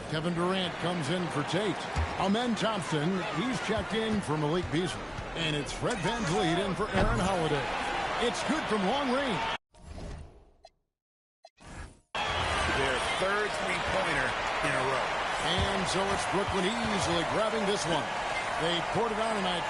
Kevin Durant comes in for Tate. Amen Thompson, he's checked in for Malik Beasley. And it's Fred VanVleet in for Aaron Holiday. It's good from long range. Their third three-pointer in a row. And so it's Brooklyn easily grabbing this one. They poured it on tonight.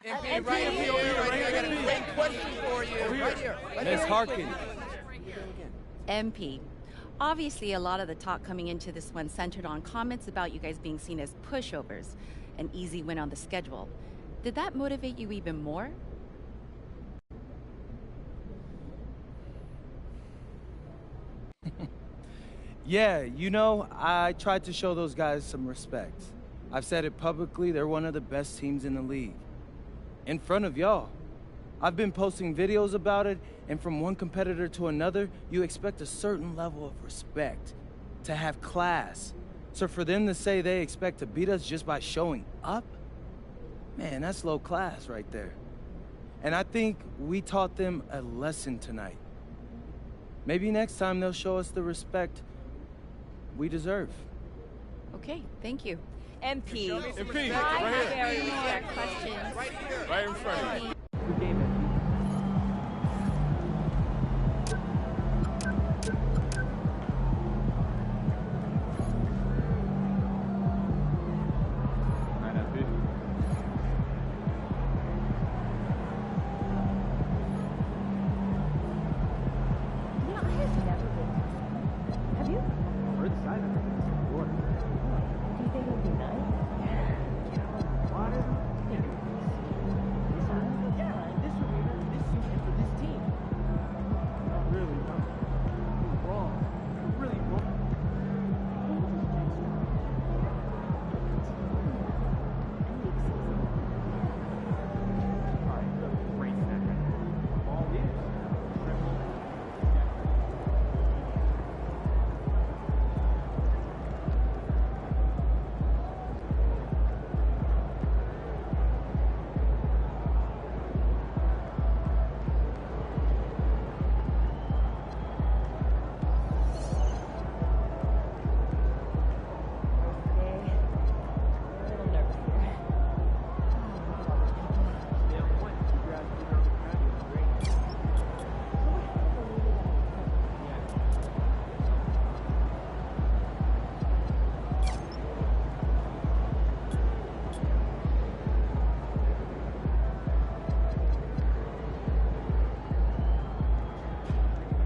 MP, right here. I got a great question for you. Right here. Miss Harkin. MP. Obviously, a lot of the talk coming into this one centered on comments about you guys being seen as pushovers, an easy win on the schedule. Did that motivate you even more? Yeah, you know, I tried to show those guys some respect. I've said it publicly, they're one of the best teams in the league. In front of y'all. I've been posting videos about it, and from one competitor to another, you expect a certain level of respect, to have class. So for them to say they expect to beat us just by showing up, man, that's low class right there. And I think we taught them a lesson tonight. Maybe next time they'll show us the respect we deserve. Okay, thank you. MP. MP, I right have here. very direct questions. Right here. Right in front of you. Good game, MP. Night, MP. You know, I have never been. Have you? We're the side of it. What? Do you think it would be nice? Water? Yeah. This arena, this season for this team. Not really, no. You're wrong. You're really wrong. Alright, great second. Ball is.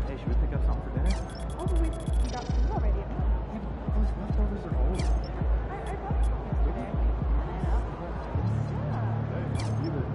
Hey, should we pick up something for dinner? Oh, but we got food already. Yeah, but those leftovers are old. You would.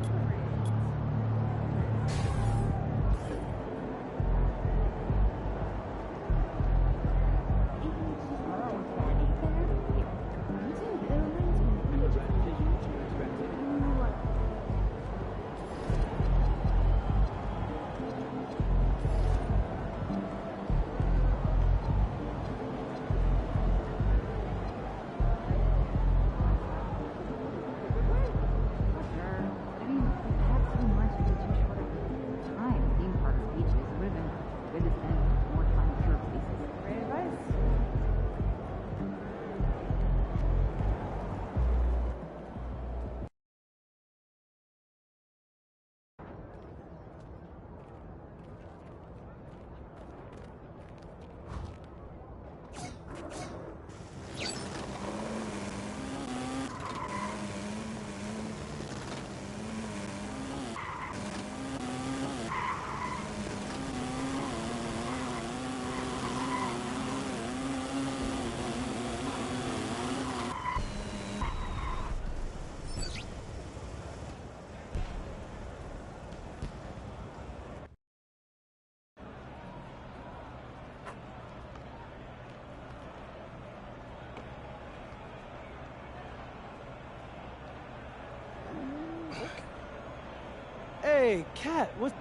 Hey, Cat, what?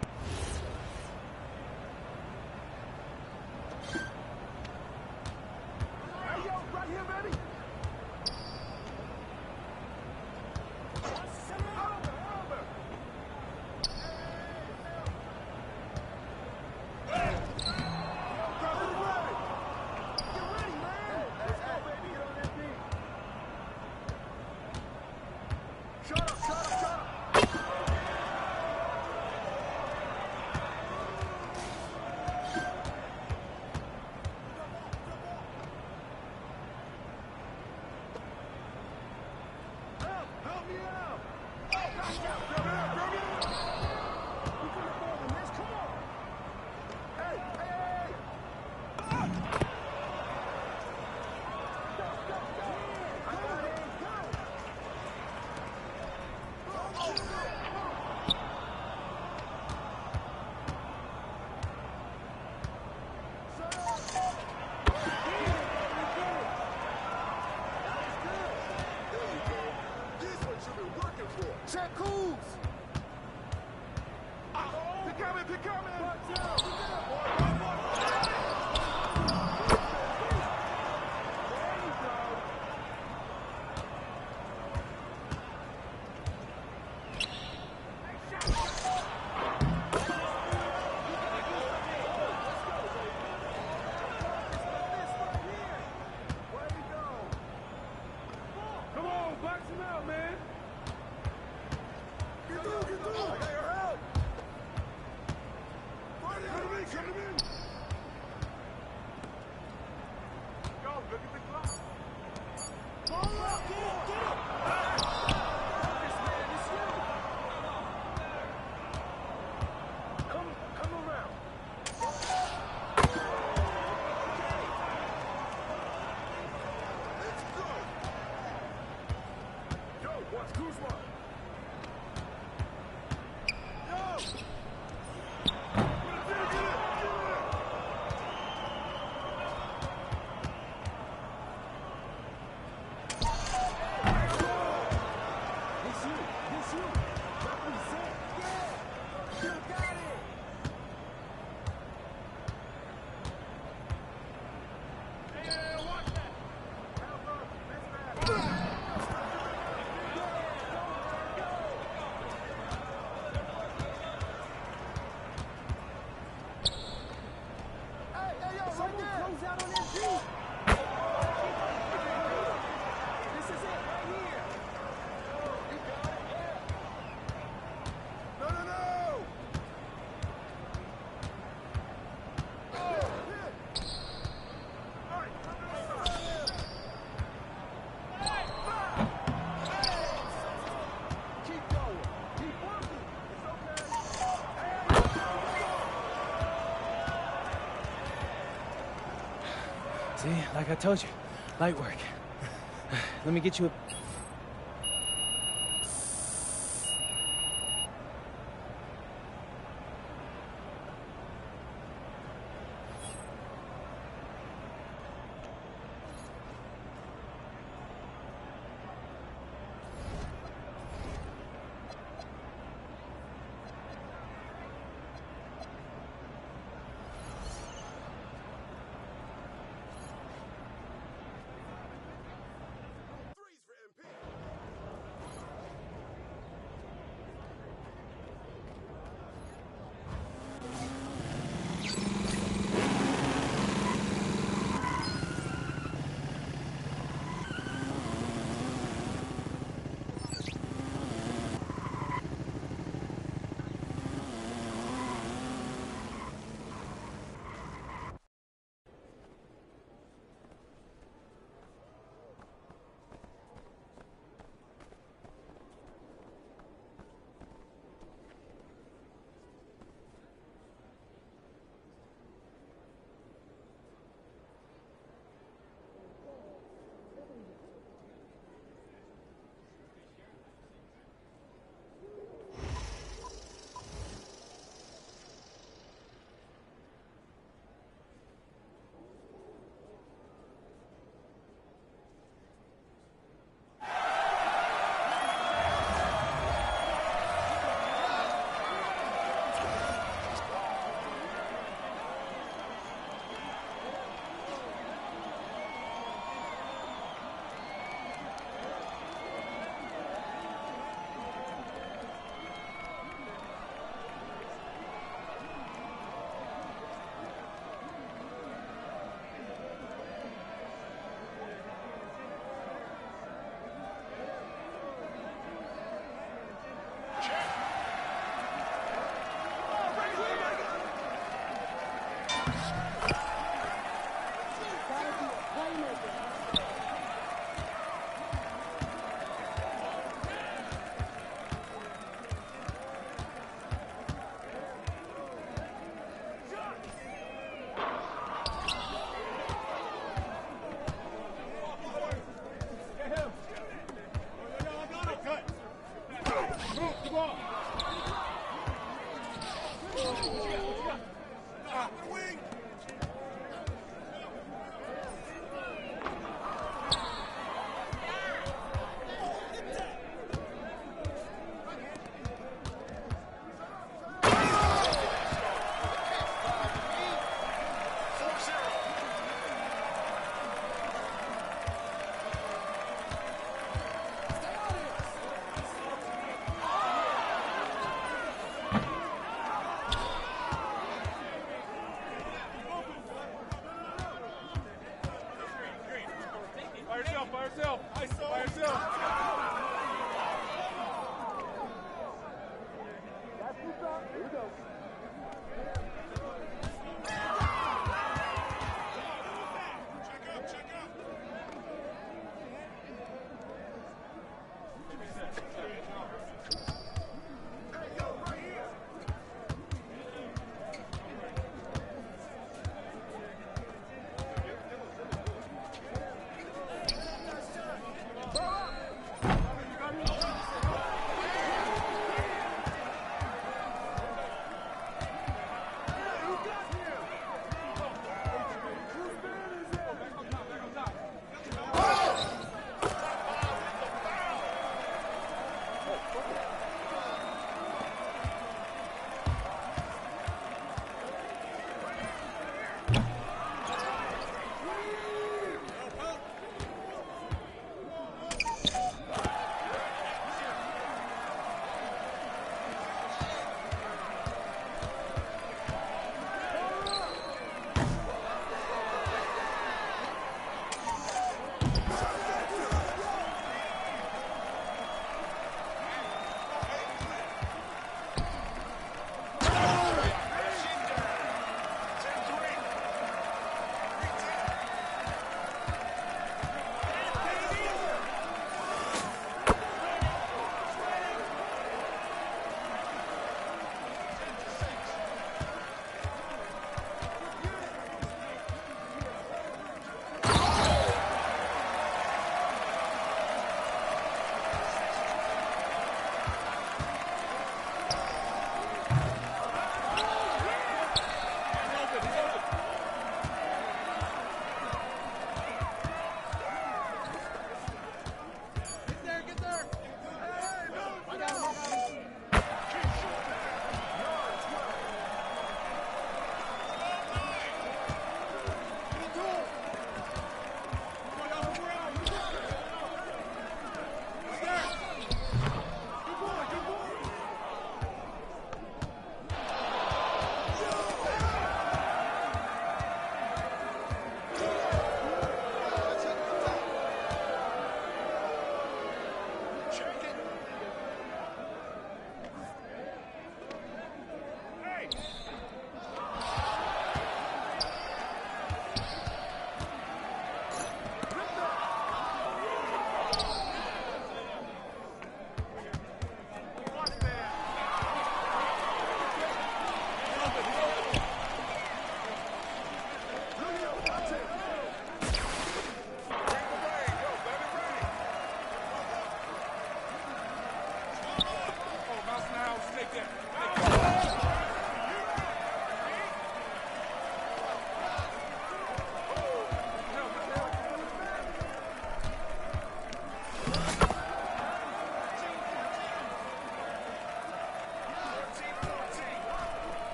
Check Kuz. Pick coming, pick coming. Come on, box him out, man. Get through. I got your help. Come to me. Go, look at the clock. Ball up, get him. This man, it's you. Come around. Let's go. Yo, watch Kuzma. Yo. It's you. Represent. Yeah. You got it. Hey, watch that. Hey, yo, right there. Close out on that G. This is it, right here. You got it, yeah. No. Oh, hit. All right, come to the side. Keep going. Keep working. It's okay. See, like I told you, light work. Let me get you a...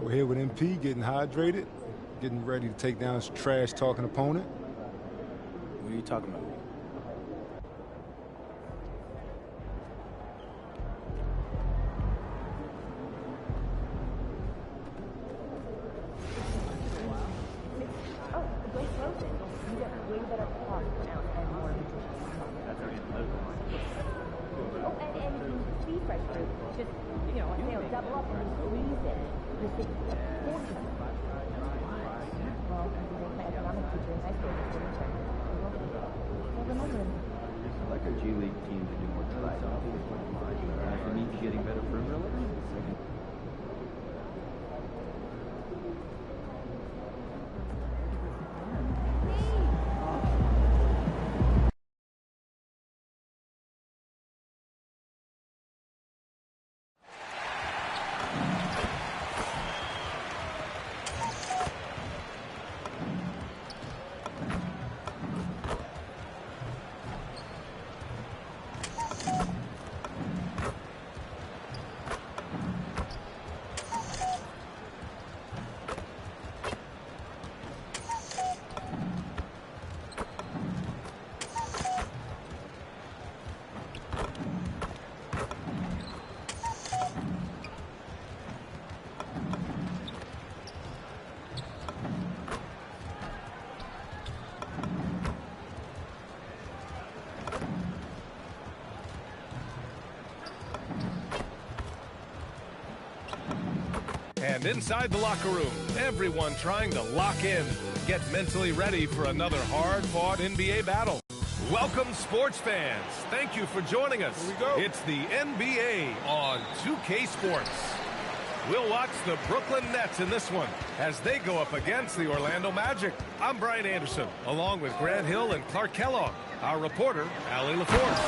We're here with MP, getting hydrated, getting ready to take down his trash-talking opponent. What are you talking about? Like a G League team to do more tries. I mean, getting better for him, really? And inside the locker room, everyone trying to lock in, get mentally ready for another hard-fought NBA battle. Welcome, sports fans. Thank you for joining us. Here we go. It's the NBA on 2K Sports. We'll watch the Brooklyn Nets in this one as they go up against the Orlando Magic. I'm Brian Anderson, along with Grant Hill and Clark Kellogg. Our reporter, Allie LaForce.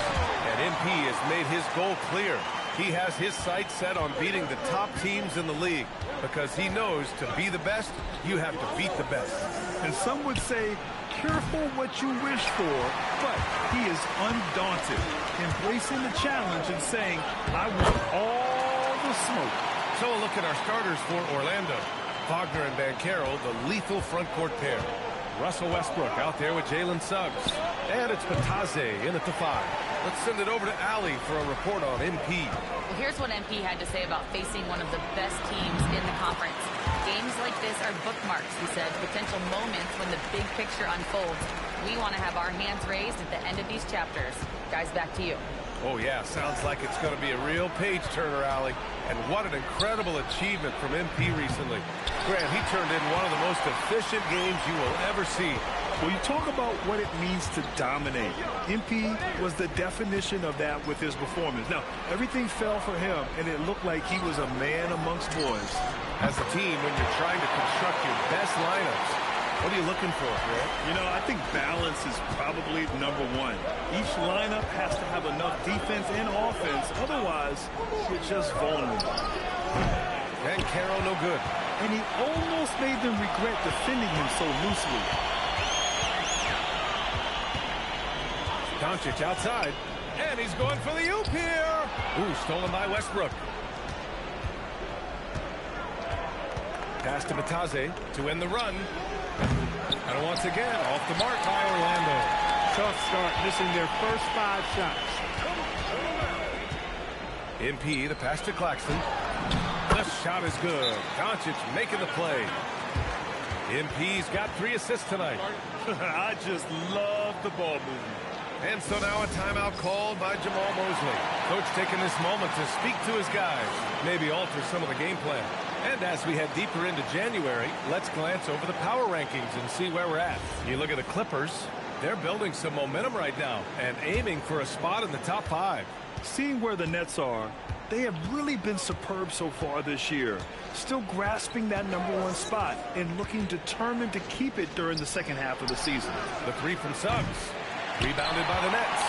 And MP has made his goal clear. He has his sights set on beating the top teams in the league because he knows to be the best, you have to beat the best. And some would say, careful what you wish for, but he is undaunted, embracing the challenge and saying, I want all the smoke. So a look at our starters for Orlando. Wagner and Banchero, the lethal front court pair. Russell Westbrook out there with Jalen Suggs. And it's Batase in at the 5. Let's send it over to Allie for a report on MP. Well, here's what MP had to say about facing one of the best teams in the conference. Games like this are bookmarks, he said, potential moments when the big picture unfolds. We want to have our hands raised at the end of these chapters. Guys, back to you. Oh, yeah, sounds like it's going to be a real page-turner, Allie. And what an incredible achievement from MP recently. Grant, he turned in one of the most efficient games you will ever see. Well, you talk about what it means to dominate. MP was the definition of that with his performance. Now, everything fell for him, and it looked like he was a man amongst boys. As a team, when you're trying to construct your best lineups, what are you looking for, Grant? You know, I think balance is probably number one. Each lineup has to have enough defense and offense. Otherwise, you're just vulnerable. And Carroll no good. And he almost made them regret defending him so loosely. Doncic outside. And he's going for the oop here. Ooh, stolen by Westbrook. Pass to Batase to end the run. And once again, off the mark by Orlando. Tough start, missing their first 5 shots. MP, the pass to Claxton. The shot is good. Doncic making the play. MP's got 3 assists tonight. I just love the ball movement. And so now a timeout called by Jamal Mosley. Coach taking this moment to speak to his guys, maybe alter some of the game plan. And as we head deeper into January, let's glance over the power rankings and see where we're at. You look at the Clippers, they're building some momentum right now and aiming for a spot in the top 5. Seeing where the Nets are, they have really been superb so far this year. Still grasping that #1 spot and looking determined to keep it during the second half of the season. The 3 from Suggs. Rebounded by the Nets.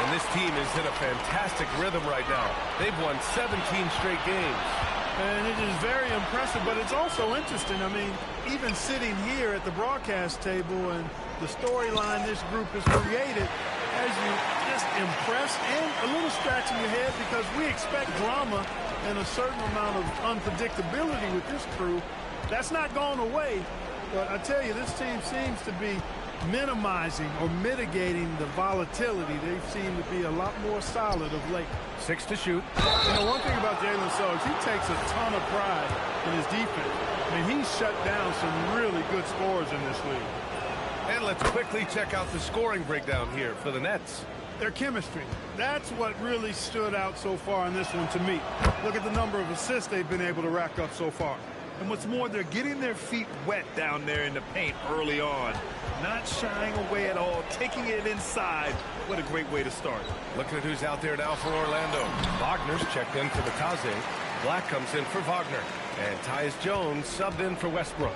And this team is in a fantastic rhythm right now. They've won 17 straight games. And it is very impressive, but it's also interesting. I mean, even sitting here at the broadcast table and the storyline this group has created has you just impressed and a little scratch in your head because we expect drama and a certain amount of unpredictability with this crew. That's not gone away, but I tell you, this team seems to be minimizing or mitigating the volatility. They seem to be a lot more solid of late. 6 to shoot. You know, one thing about Jalen Suggs, he takes a ton of pride in his defense. I mean, he's shut down some really good scorers in this league. And let's quickly check out the scoring breakdown here for the Nets. Their chemistry. That's what really stood out so far in this one to me. Look at the number of assists they've been able to rack up so far. And what's more, they're getting their feet wet down there in the paint early on. Not shying away at all, taking it inside. What a great way to start. Looking at who's out there now for Orlando. Wagner's checked in for Batase. Black comes in for Wagner. And Tyus Jones subbed in for Westbrook.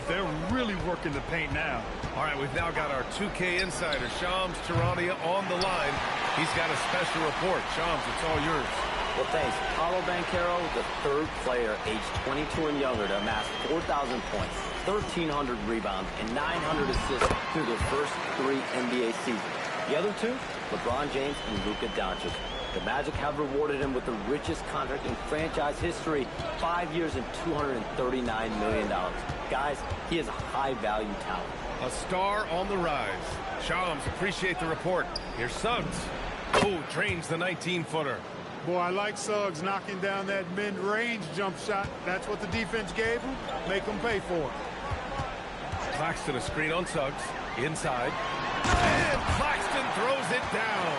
They're really working the paint now. All right, we've now got our 2K insider, Shams Charania, on the line. He's got a special report. Shams, it's all yours. Well, thanks. Paolo Banchero, the 3rd player aged 22 and younger to amass 4,000 points, 1,300 rebounds, and 900 assists through their first 3 NBA seasons. The other 2, LeBron James and Luka Doncic. The Magic have rewarded him with the richest contract in franchise history, 5 years and $239 million. Guys, he is a high-value talent. A star on the rise. Shams, appreciate the report. Here's Suggs. Oh, drains the 19-footer. Boy, I like Suggs knocking down that mid-range jump shot. That's what the defense gave him. Make him pay for it. Claxton, a screen on Suggs. Inside. And Claxton throws it down.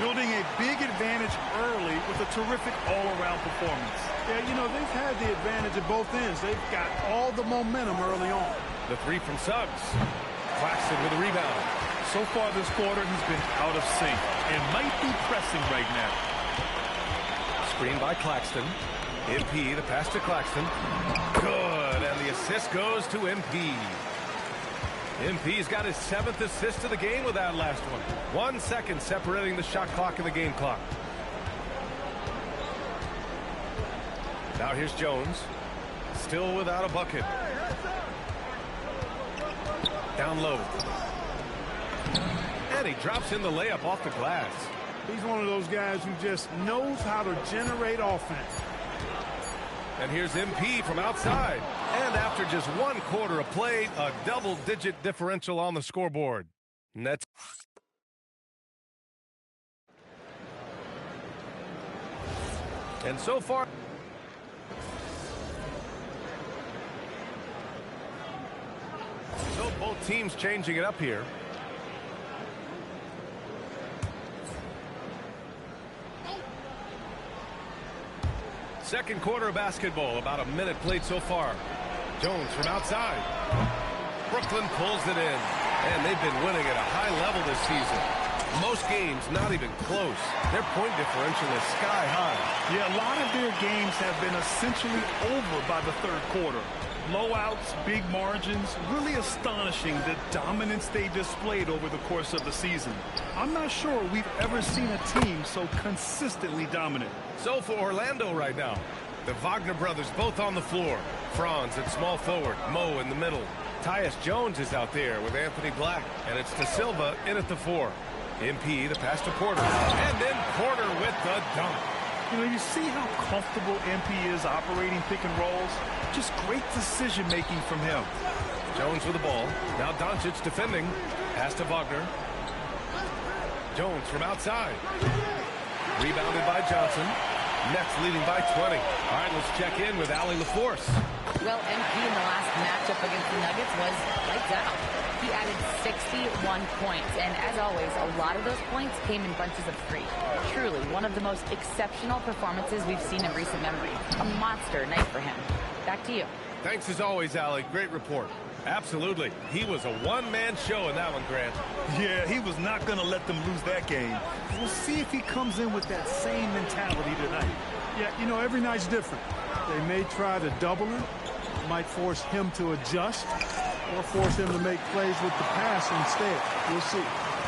building a big advantage early with a terrific all-around performance. Yeah, you know, they've had the advantage at both ends. They've got all the momentum early on. The three from Suggs. Claxton with a rebound. So far this quarter, he's been out of sync and might be pressing right now. Screen by Claxton. MP, the pass to Claxton. Good, and the assist goes to MP. MP's got his 7th assist of the game with that last one. 1 second separating the shot clock and the game clock. Now here's Jones. Still without a bucket. Down low. And he drops in the layup off the glass. He's one of those guys who just knows how to generate offense. And here's MP from outside. And after just 1 quarter of play, a double-digit differential on the scoreboard. And that's... And so far... So both teams changing it up here. Second quarter of basketball, about a minute played so far. Jones from outside. Brooklyn pulls it in, and they've been winning at a high level this season. Most games not even close. Their point differential is sky high. Yeah, a lot of their games have been essentially over by the third quarter. Blowouts, big margins, really astonishing the dominance they displayed over the course of the season. I'm not sure we've ever seen a team so consistently dominant. So for Orlando right now, the Wagner brothers both on the floor. Franz at small forward, Mo in the middle. Tyus Jones is out there with Anthony Black, and it's De Silva in at the 4. MP, the pass to Porter, and then Porter with the dunk. You know, you see how comfortable MP is operating pick and rolls. Just great decision-making from him. Jones with the ball. Now Doncic defending. Pass to Wagner. Jones from outside. Rebounded by Johnson. Nets leading by 20. All right, let's check in with Allie LaForce. Well, MP in the last matchup against the Nuggets was lights out. He added 61 points, and as always, a lot of those points came in bunches of 3. Truly, one of the most exceptional performances we've seen in recent memory. A monster night for him. Back to you. Thanks as always, Allie. Great report. Absolutely. He was a one-man show in that one, Grant. Yeah, he was not going to let them lose that game. We'll see if he comes in with that same mentality tonight. Yeah, you know, every night's different. They may try to double him, might force him to adjust, or force him to make plays with the pass instead. We'll see.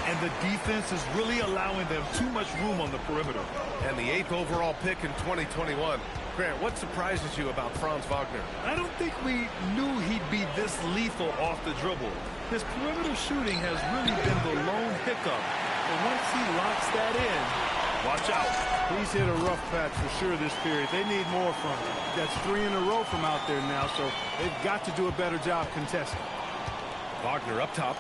And the defense is really allowing them too much room on the perimeter. And the 8th overall pick in 2021. Grant, what surprises you about Franz Wagner? I don't think we knew he'd be this lethal off the dribble. His perimeter shooting has really been the lone hiccup. But once he locks that in, watch out. He's hit a rough patch for sure this period. They need more from him. That's 3 in a row from out there now, so they've got to do a better job contesting. Wagner up top.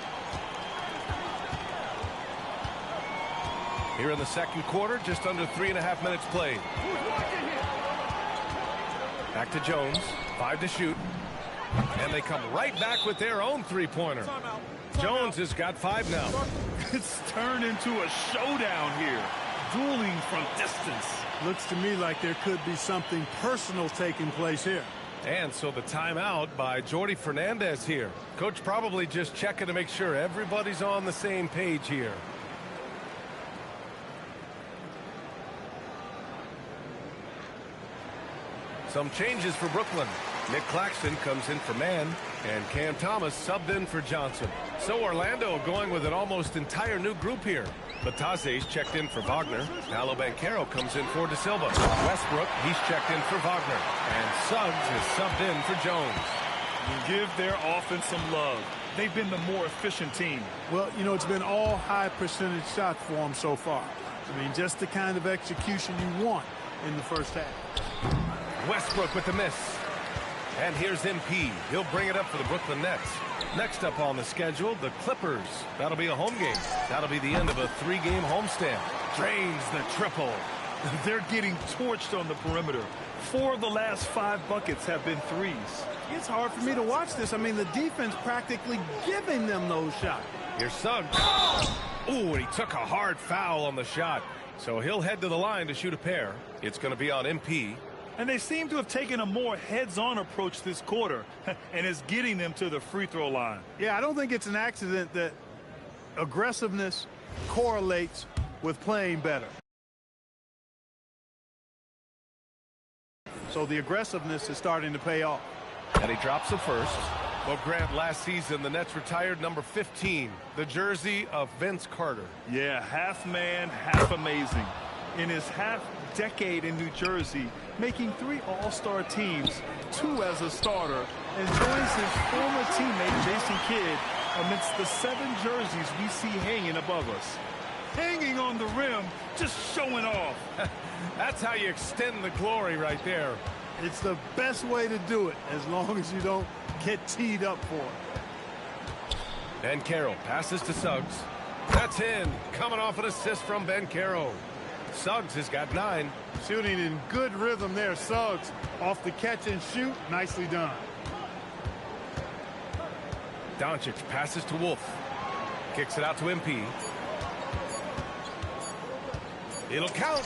Here in the second quarter, just under 3.5 minutes played. Back to Jones. 5 to shoot. And they come right back with their own three-pointer. Jones has got 5 now. It's turned into a showdown here. Dueling from distance. Looks to me like there could be something personal taking place here. And so the timeout by Jordi Fernandez here. Coach probably just checking to make sure everybody's on the same page here. Some changes for Brooklyn. Nick Claxton comes in for man, and Cam Thomas subbed in for Johnson. So Orlando going with an almost entire new group here. Batase's checked in for Wagner. Paolo Banchero comes in for De Silva. Westbrook, he's checked in for Wagner. And Suggs is subbed in for Jones. Give their offense some love. They've been the more efficient team. Well, you know, it's been all high percentage shots for them so far. I mean, just the kind of execution you want in the first half. Westbrook with the miss. And here's MP. He'll bring it up for the Brooklyn Nets. Next up on the schedule, the Clippers. That'll be a home game. That'll be the end of a 3-game homestand. Drains the triple. They're getting torched on the perimeter. 4 of the last 5 buckets have been threes. It's hard for me to watch this. I mean, the defense practically giving them those shots. Here's Suggs. Ooh, and he took a hard foul on the shot. So he'll head to the line to shoot a pair. It's going to be on MP. And they seem to have taken a more heads-on approach this quarter, and it's getting them to the free throw line. Yeah, I don't think it's an accident that aggressiveness correlates with playing better. So the aggressiveness is starting to pay off. And he drops the first. Well, Grant, last season, the Nets retired number 15, the jersey of Vince Carter. Yeah, half man, half amazing. In his half-decade in New Jersey, making 3 All-Star teams, 2 as a starter, and joins his former teammate Jason Kidd amidst the 7 jerseys we see hanging above us. Hanging on the rim, just showing off. That's how you extend the glory right there. It's the best way to do it, as long as you don't get teed up for it. Banchero passes to Suggs. That's in. Coming off an assist from Banchero. Suggs has got 9. Shooting in good rhythm there, Suggs. Off the catch and shoot, nicely done. Doncic passes to Wolf. Kicks it out to MP. It'll count.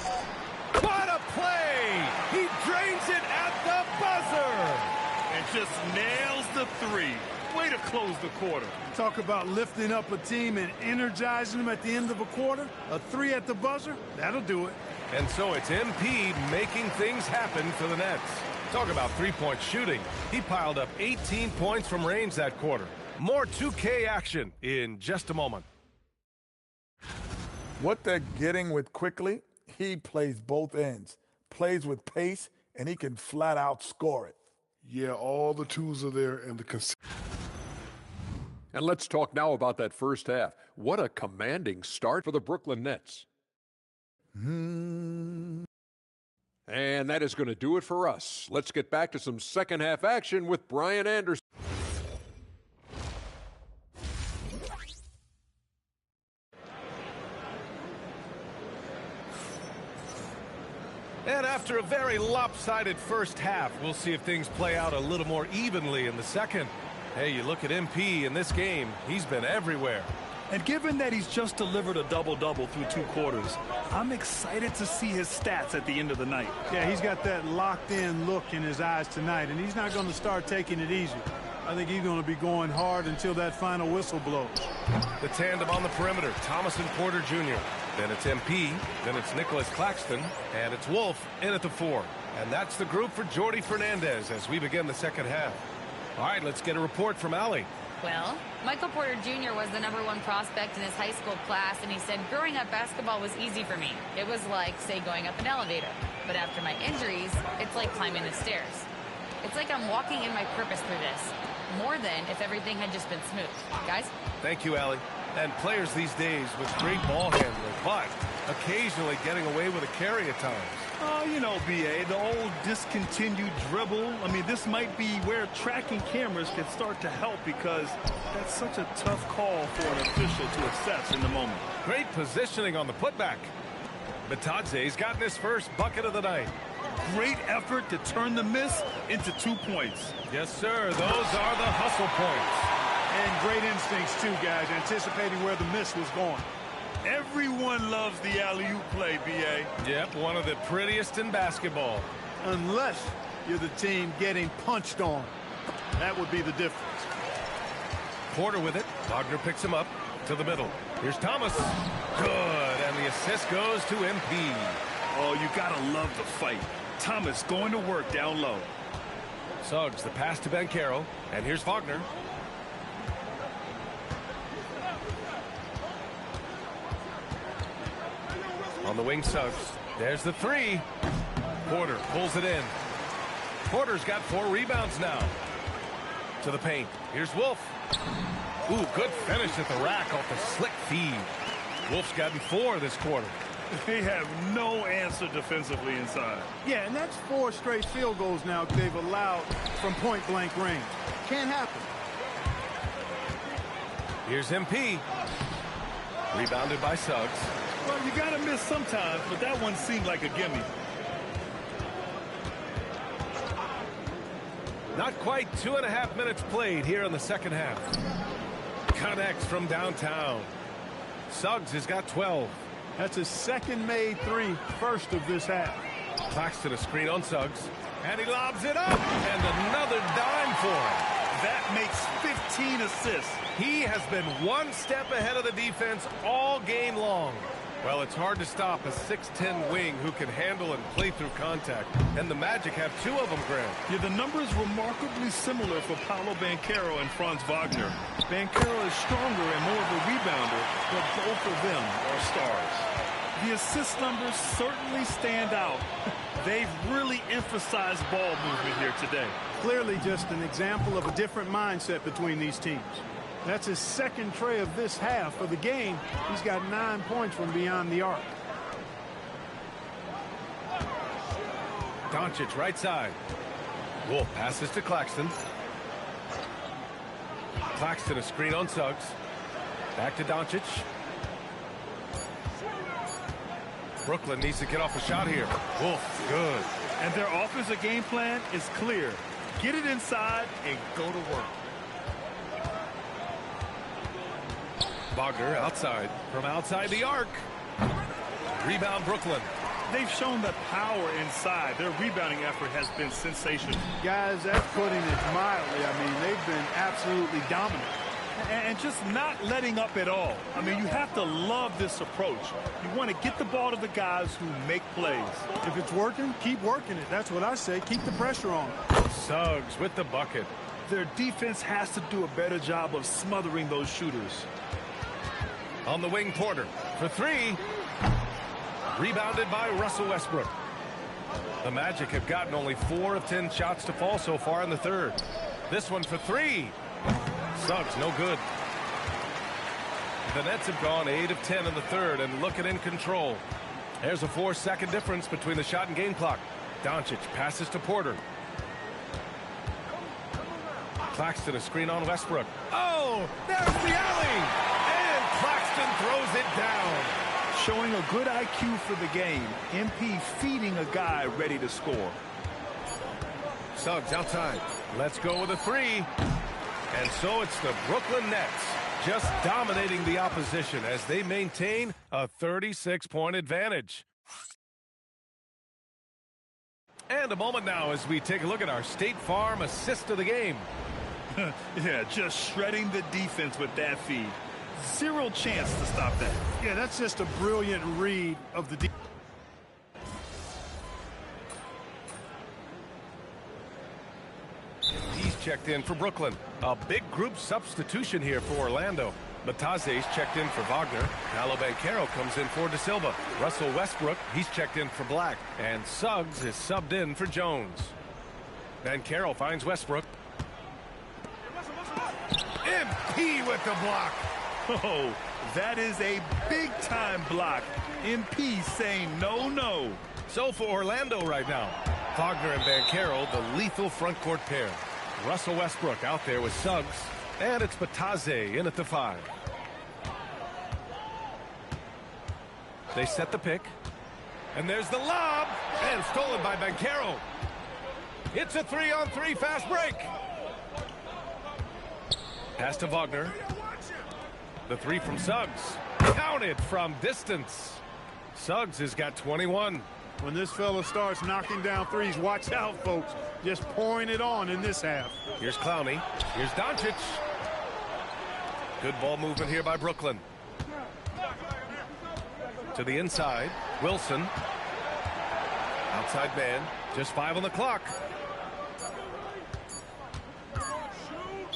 What a play! He drains it at the buzzer! And just nails the 3. Way to close the quarter. Talk about lifting up a team and energizing them at the end of a quarter. A 3 at the buzzer, that'll do it. And so it's MP making things happen for the Nets. Talk about three-point shooting. He piled up 18 points from range that quarter. More 2K action in just a moment. What they're getting with Quickly, he plays both ends. Plays with pace, and he can flat out score it. Yeah, all the tools are there and And let's talk now about that first half. What a commanding start for the Brooklyn Nets. And that is going to do it for us. Let's get back to some second half action with Brian Anderson. And after a very lopsided first half, we'll see if things play out a little more evenly in the second. Hey, you look at MP in this game, he's been everywhere. And given that he's just delivered a double-double through 2 quarters, I'm excited to see his stats at the end of the night. Yeah, he's got that locked-in look in his eyes tonight, and he's not going to start taking it easy. I think he's going to be going hard until that final whistle blows. The tandem on the perimeter, Thomas and Porter Jr. Then it's MP, then it's Nicholas Claxton, and it's Wolf in at the 4. And that's the group for Jordi Fernandez as we begin the second half. All right, let's get a report from Allie. Well, Michael Porter Jr. was the #1 prospect in his high school class, and he said, growing up, basketball was easy for me. It was like, say, going up an elevator. But after my injuries, it's like climbing the stairs. It's like I'm walking in my purpose through this, more than if everything had just been smooth. Guys? Thank you, Allie. And players these days with great ball handling, but occasionally getting away with a carry at times. Oh, you know, B.A., the old discontinued dribble. I mean, this might be where tracking cameras can start to help because that's such a tough call for an official to assess in the moment. Great positioning on the putback. Batadze's gotten his first bucket of the night. Great effort to turn the miss into 2 points. Yes, sir. Those are the hustle points. And great instincts, too, guys, anticipating where the miss was going. Everyone loves the alley-oop play, B.A. Yep, one of the prettiest in basketball. Unless you're the team getting punched on. That would be the difference. Porter with it. Wagner picks him up to the middle. Here's Thomas. Good, and the assist goes to MP. Oh, you gotta love the fight. Thomas going to work down low. Suggs, the pass to Banchero, and here's Wagner. On the wing, Suggs. There's the 3. Porter pulls it in. Porter's got 4 rebounds now. To the paint. Here's Wolf. Ooh, good finish at the rack off the slick feed. Wolf's gotten 4 this quarter. They have no answer defensively inside. Yeah, and that's 4 straight field goals now they've allowed from point-blank range. Can't happen. Here's MP. Rebounded by Suggs. Well, you got to miss sometimes, but that one seemed like a gimme. Not quite 2.5 minutes played here in the second half. Connects from downtown. Suggs has got 12. That's his second made three, first of this half. Claxton a screen on Suggs. And he lobs it up. And another dime for him. That makes 15 assists. He has been one step ahead of the defense all game long. Well, it's hard to stop a 6'10 wing who can handle and play through contact. And the Magic have two of them, Grant. Yeah, the numbers remarkably similar for Paolo Banchero and Franz Wagner. Banchero is stronger and more of a rebounder, but both of them are stars. The assist numbers certainly stand out. They've really emphasized ball movement here today. Clearly just an example of a different mindset between these teams. That's his second tray of this half of the game. He's got 9 points from beyond the arc. Doncic right side. Wolf passes to Claxton. Claxton a screen on Suggs. Back to Doncic. Brooklyn needs to get off a shot here. Wolf, good. And their offensive game plan is clear. Get it inside and go to work. Wagner outside, from outside the arc. Rebound Brooklyn. They've shown the power inside. Their rebounding effort has been sensational. Guys, that's putting it mildly. I mean, they've been absolutely dominant. And just not letting up at all. I mean, you have to love this approach. You want to get the ball to the guys who make plays. If it's working, keep working it. That's what I say. Keep the pressure on. Suggs with the bucket. Their defense has to do a better job of smothering those shooters. On the wing, Porter for three. Rebounded by Russell Westbrook. The Magic have gotten only 4 of 10 shots to fall so far in the third. This one for three. Suggs, no good. The Nets have gone 8 of 10 in the third and looking in control. There's a 4-second difference between the shot and game clock. Doncic passes to Porter. Claxton a screen on Westbrook. Oh, there's the alley! And Claxton throws it down. Showing a good IQ for the game. MP feeding a guy ready to score. Suggs outside. Let's go with a three. And so it's the Brooklyn Nets just dominating the opposition as they maintain a 36-point advantage. And a moment now as we take a look at our State Farm assist of the game. Yeah, just shredding the defense with that feed. Zero chance to stop that. Yeah, that's just a brilliant read of the defense. He's checked in for Brooklyn. A big group substitution here for Orlando. Bataze's checked in for Wagner. Paolo Banchero comes in for De Silva. Russell Westbrook, he's checked in for Black. And Suggs is subbed in for Jones. Banchero finds Westbrook. MP with the block. Oh, that is a big-time block. MP saying no, no. So for Orlando right now, Wagner and Banchero, the lethal front court pair. Russell Westbrook out there with Suggs. And it's Bataze in at the 5. They set the pick. And there's the lob. And stolen by Banchero. It's a 3-on-3 fast break. Pass to Wagner. The 3 from Suggs. Counted from distance. Suggs has got 21. When this fella starts knocking down threes, watch out, folks. Just pouring it on in this half. Here's Clowney. Here's Doncic. Good ball movement here by Brooklyn. To the inside. Wilson. Outside man. Just 5 on the clock.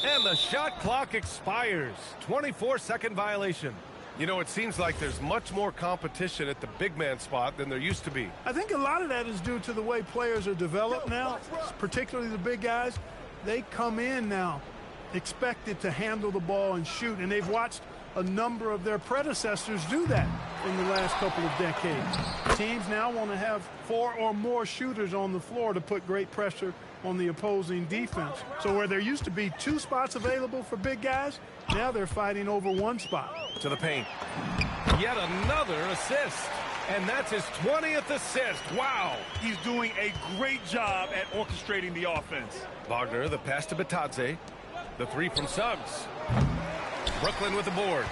And the shot clock expires. 24-second violation. You know, it seems like there's much more competition at the big man spot than there used to be. I think a lot of that is due to the way players are developed now, particularly the big guys. They come in now expected to handle the ball and shoot, and they've watched a number of their predecessors do that in the last couple of decades. Teams now want to have 4 or more shooters on the floor to put great pressure on the opposing defense. So where there used to be 2 spots available for big guys, now they're fighting over 1 spot. To the paint. Yet another assist. And that's his 20th assist. Wow. He's doing a great job at orchestrating the offense. Wagner, the pass to Bataze. The 3 from Suggs. Brooklyn with the board.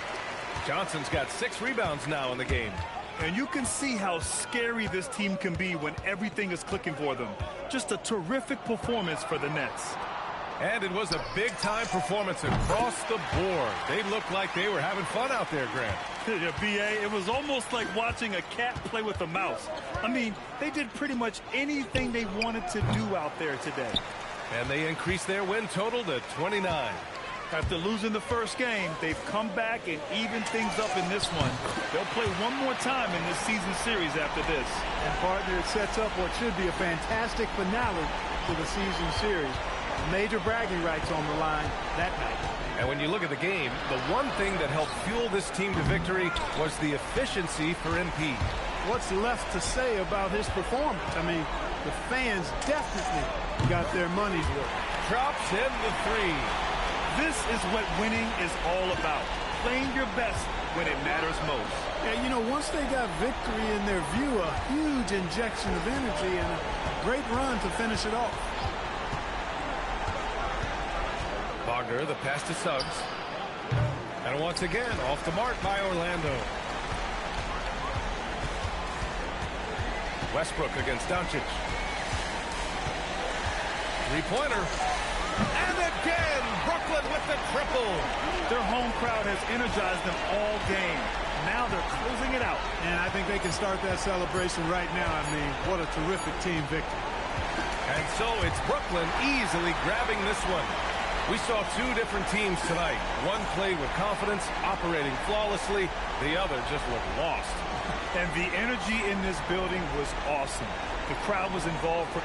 Johnson's got 6 rebounds now in the game. And you can see how scary this team can be when everything is clicking for them. Just a terrific performance for the Nets. And it was a big-time performance across the board. They looked like they were having fun out there, Grant. Yeah, B.A., it was almost like watching a cat play with a mouse. I mean, they did pretty much anything they wanted to do out there today. And they increased their win total to 29. After losing the first game, they've come back and evened things up in this one. They'll play one more time in this season series after this. And partner, it sets up what should be a fantastic finale to the season series. Major bragging rights on the line that night. And when you look at the game, the one thing that helped fuel this team to victory was the efficiency for MP. What's left to say about his performance? I mean, the fans definitely got their money's worth. Drops in the three. This is what winning is all about. Playing your best when it matters most. Yeah, you know, once they got victory in their view, a huge injection of energy and a great run to finish it off. Wagner, the pass to Suggs. And once again, off the mark by Orlando. Westbrook against Doncic. Three-pointer. And again, Brooklyn with the triple. Their home crowd has energized them all game. Now they're closing it out. And I think they can start that celebration right now. I mean, what a terrific team victory. And so it's Brooklyn easily grabbing this one. We saw two different teams tonight. One played with confidence, operating flawlessly. The other just looked lost. And the energy in this building was awesome. The crowd was involved for...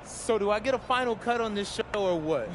So do I get a final cut on this show or what?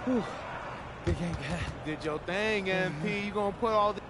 Whew. Good game, guy. Did your thing, MP. You gonna put all the...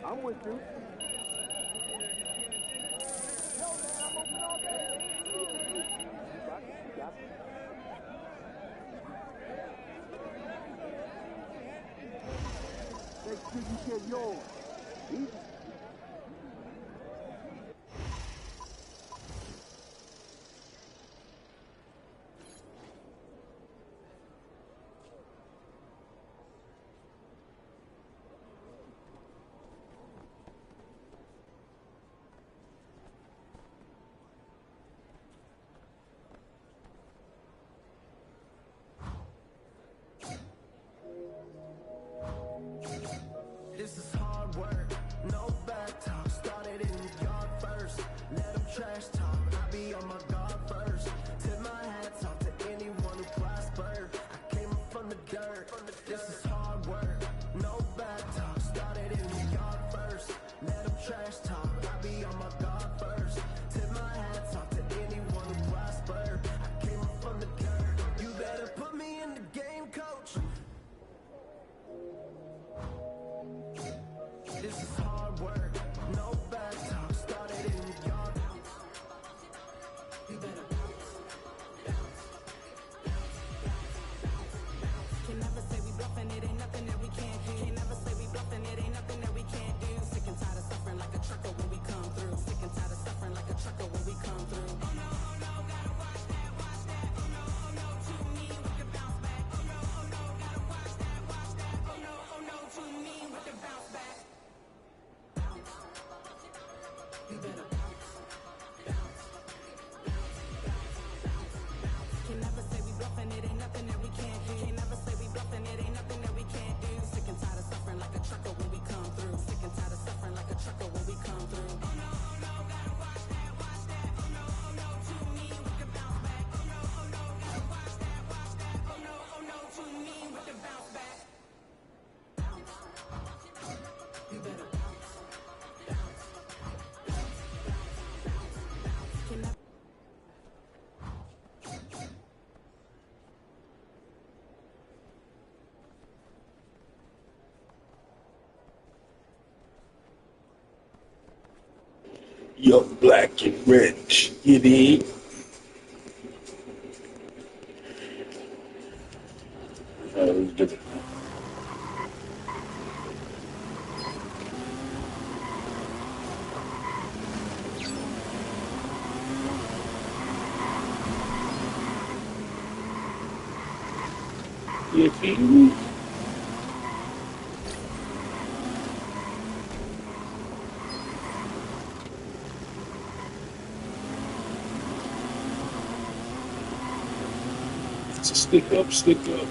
I'm with you. Make sure you get yours. Easy. This is hard work, no back talk. Started in the yard first, let them trash talk. I be on my guard first. Tip my hats off to anyone who prospered. I came up from the dirt. This is hard work, no back talk. Started in the yard first, let them trash talk. I be on my guard first. Tip my hats off to anyone who prospered. I came up from the dirt. You better put me in the game, coach. This is hard work, no back talk. Started in the yard. You better bounce, bounce, bounce. Can never say we bluffing, it ain't nothing that we can't do. Can never say we bluffing, it ain't nothing that we can't do. Sick and tired of suffering like a trucker when we come through. Sick and tired of suffering like a trucker when we come through. Oh no, gotta watch that, watch that. Oh no, too mean, we can bounce back. Oh no, gotta watch that, watch that. Oh no, too mean, we can bounce back. You better bounce, bounce, bounce, bounce, bounce. Can never say we bluffing, it ain't nothing that we can't do. Can never say we bluffing, it ain't nothing that we can't do. Sick and tired of suffering like a trucker when we come through. Sick and tired of suffering like a trucker when we come through. Oh no, gotta watch that, watch that. Oh no, too mean, we can bounce back. Oh no, gotta watch that, watch that. Oh no, too mean, we can bounce back. Bounce, you better bounce, bounce. Young, black, and rich, you need. You feel me? So stick up, stick up.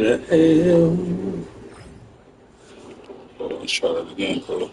The hell? Hold on, let's try that again, bro.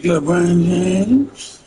You got Brian James.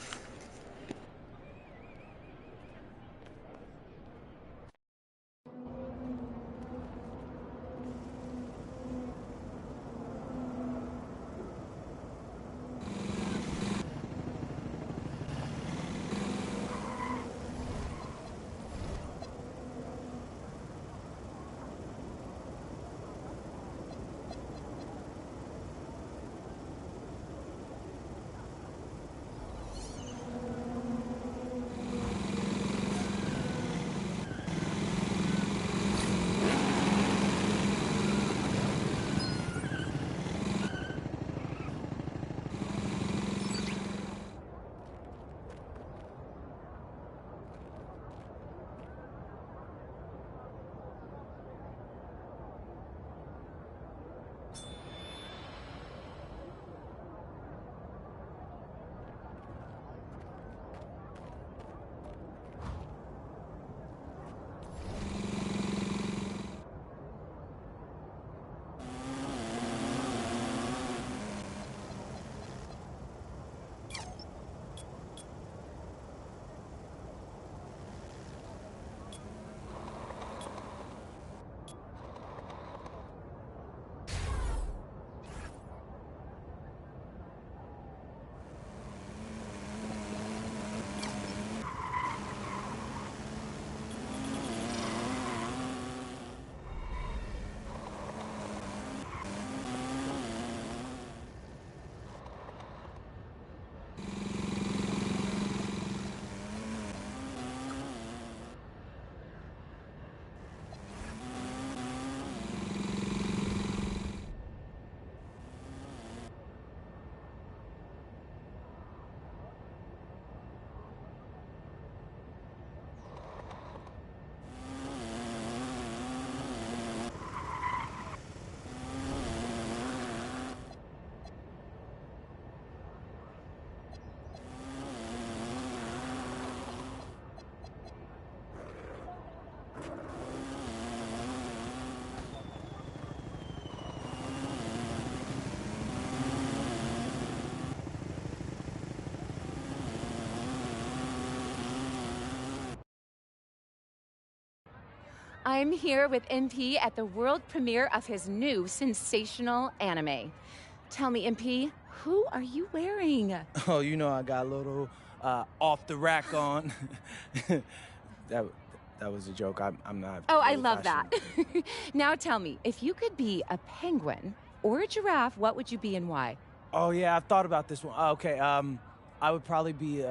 I'm here with MP at the world premiere of his new sensational anime. Tell me, MP, who are you wearing? Oh, you know I got a little off the rack on. that was a joke. I'm not. Oh, I really love that. fashionable. Now tell me, if you could be a penguin or a giraffe, what would you be and why? Oh yeah, I've thought about this one. Okay, I would probably be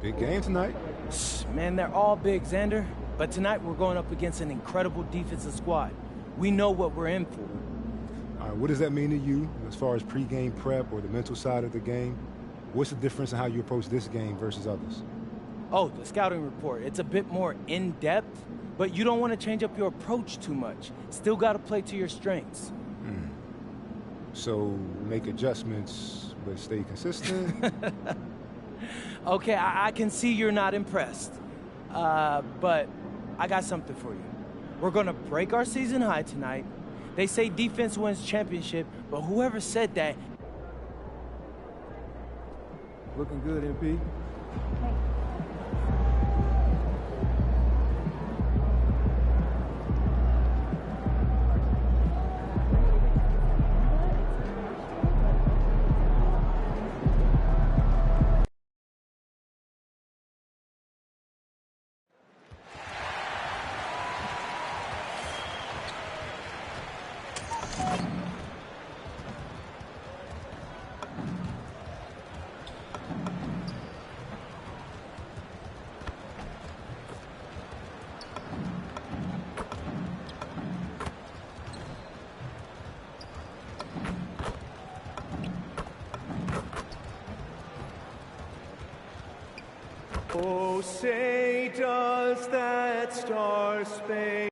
Big game tonight. Man, they're all big, Xander. But tonight we're going up against an incredible defensive squad. We know what we're in for. All right, what does that mean to you as far as pregame prep or the mental side of the game? What's the difference in how you approach this game versus others? Oh, the scouting report. It's a bit more in-depth, but you don't want to change up your approach too much. Still got to play to your strengths. So make adjustments, but stay consistent? Okay, I can see you're not impressed. But I got something for you. We're going to break our season high tonight. They say defense wins championship, but whoever said that... Looking good, MP. Oh, say does that star-spangled...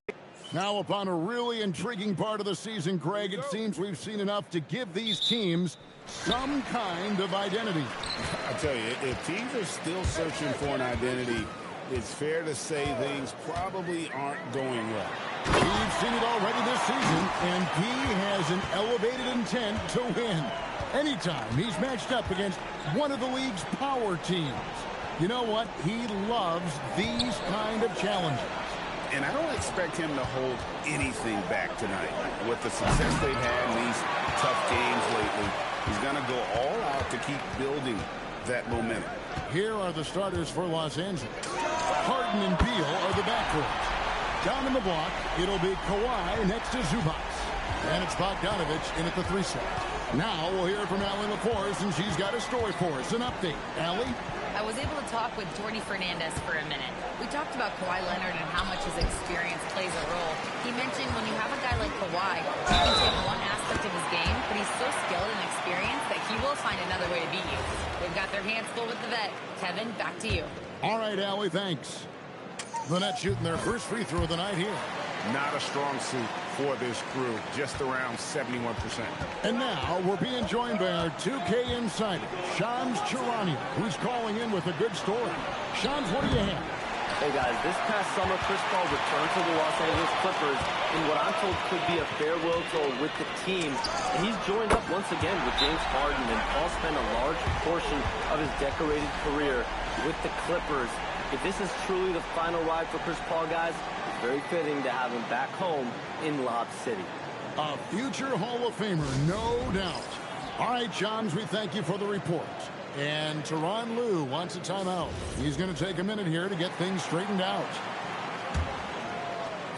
Now, upon a really intriguing part of the season, Greg, it seems we've seen enough to give these teams some kind of identity. I tell you, if teams are still searching for an identity, it's fair to say things probably aren't going well. We've seen it already this season, and he has an elevated intent to win. Anytime he's matched up against one of the league's power teams. You know what? He loves these kind of challenges. And I don't expect him to hold anything back tonight. With the success they've had in these tough games lately, he's going to go all out to keep building that momentum. Here are the starters for Los Angeles. Harden and Beal are the backcourt. Down in the block, it'll be Kawhi next to Zubac. And it's Bogdanovich in at the 3 slot. Now we'll hear from Allie LaForce, and she's got a story for us. An update. Allie? I was able to talk with Jordy Fernandez for a minute. We talked about Kawhi Leonard and how much his experience plays a role. He mentioned when you have a guy like Kawhi, he can take one aspect of his game, but he's so skilled and experienced that he will find another way to beat you. They've got their hands full with the vet. Kevin, back to you. All right, Allie, thanks. The Nets shooting their first free throw of the night here. Not a strong suit for this crew, just around 71%. And now we're being joined by our 2K insider, Shams Charania, who's calling in with a good story. Shams, what do you have? Hey guys, this past summer, Chris Paul returned to the Los Angeles Clippers in what I'm told could be a farewell tour with the team. And he's joined up once again with James Harden, and Paul spent a large portion of his decorated career with the Clippers. If this is truly the final ride for Chris Paul, guys, it's very fitting to have him back home in Lob City. A future Hall of Famer, no doubt. All right, Shams, we thank you for the report. And Tyronn Lue wants a timeout. He's going to take a minute here to get things straightened out.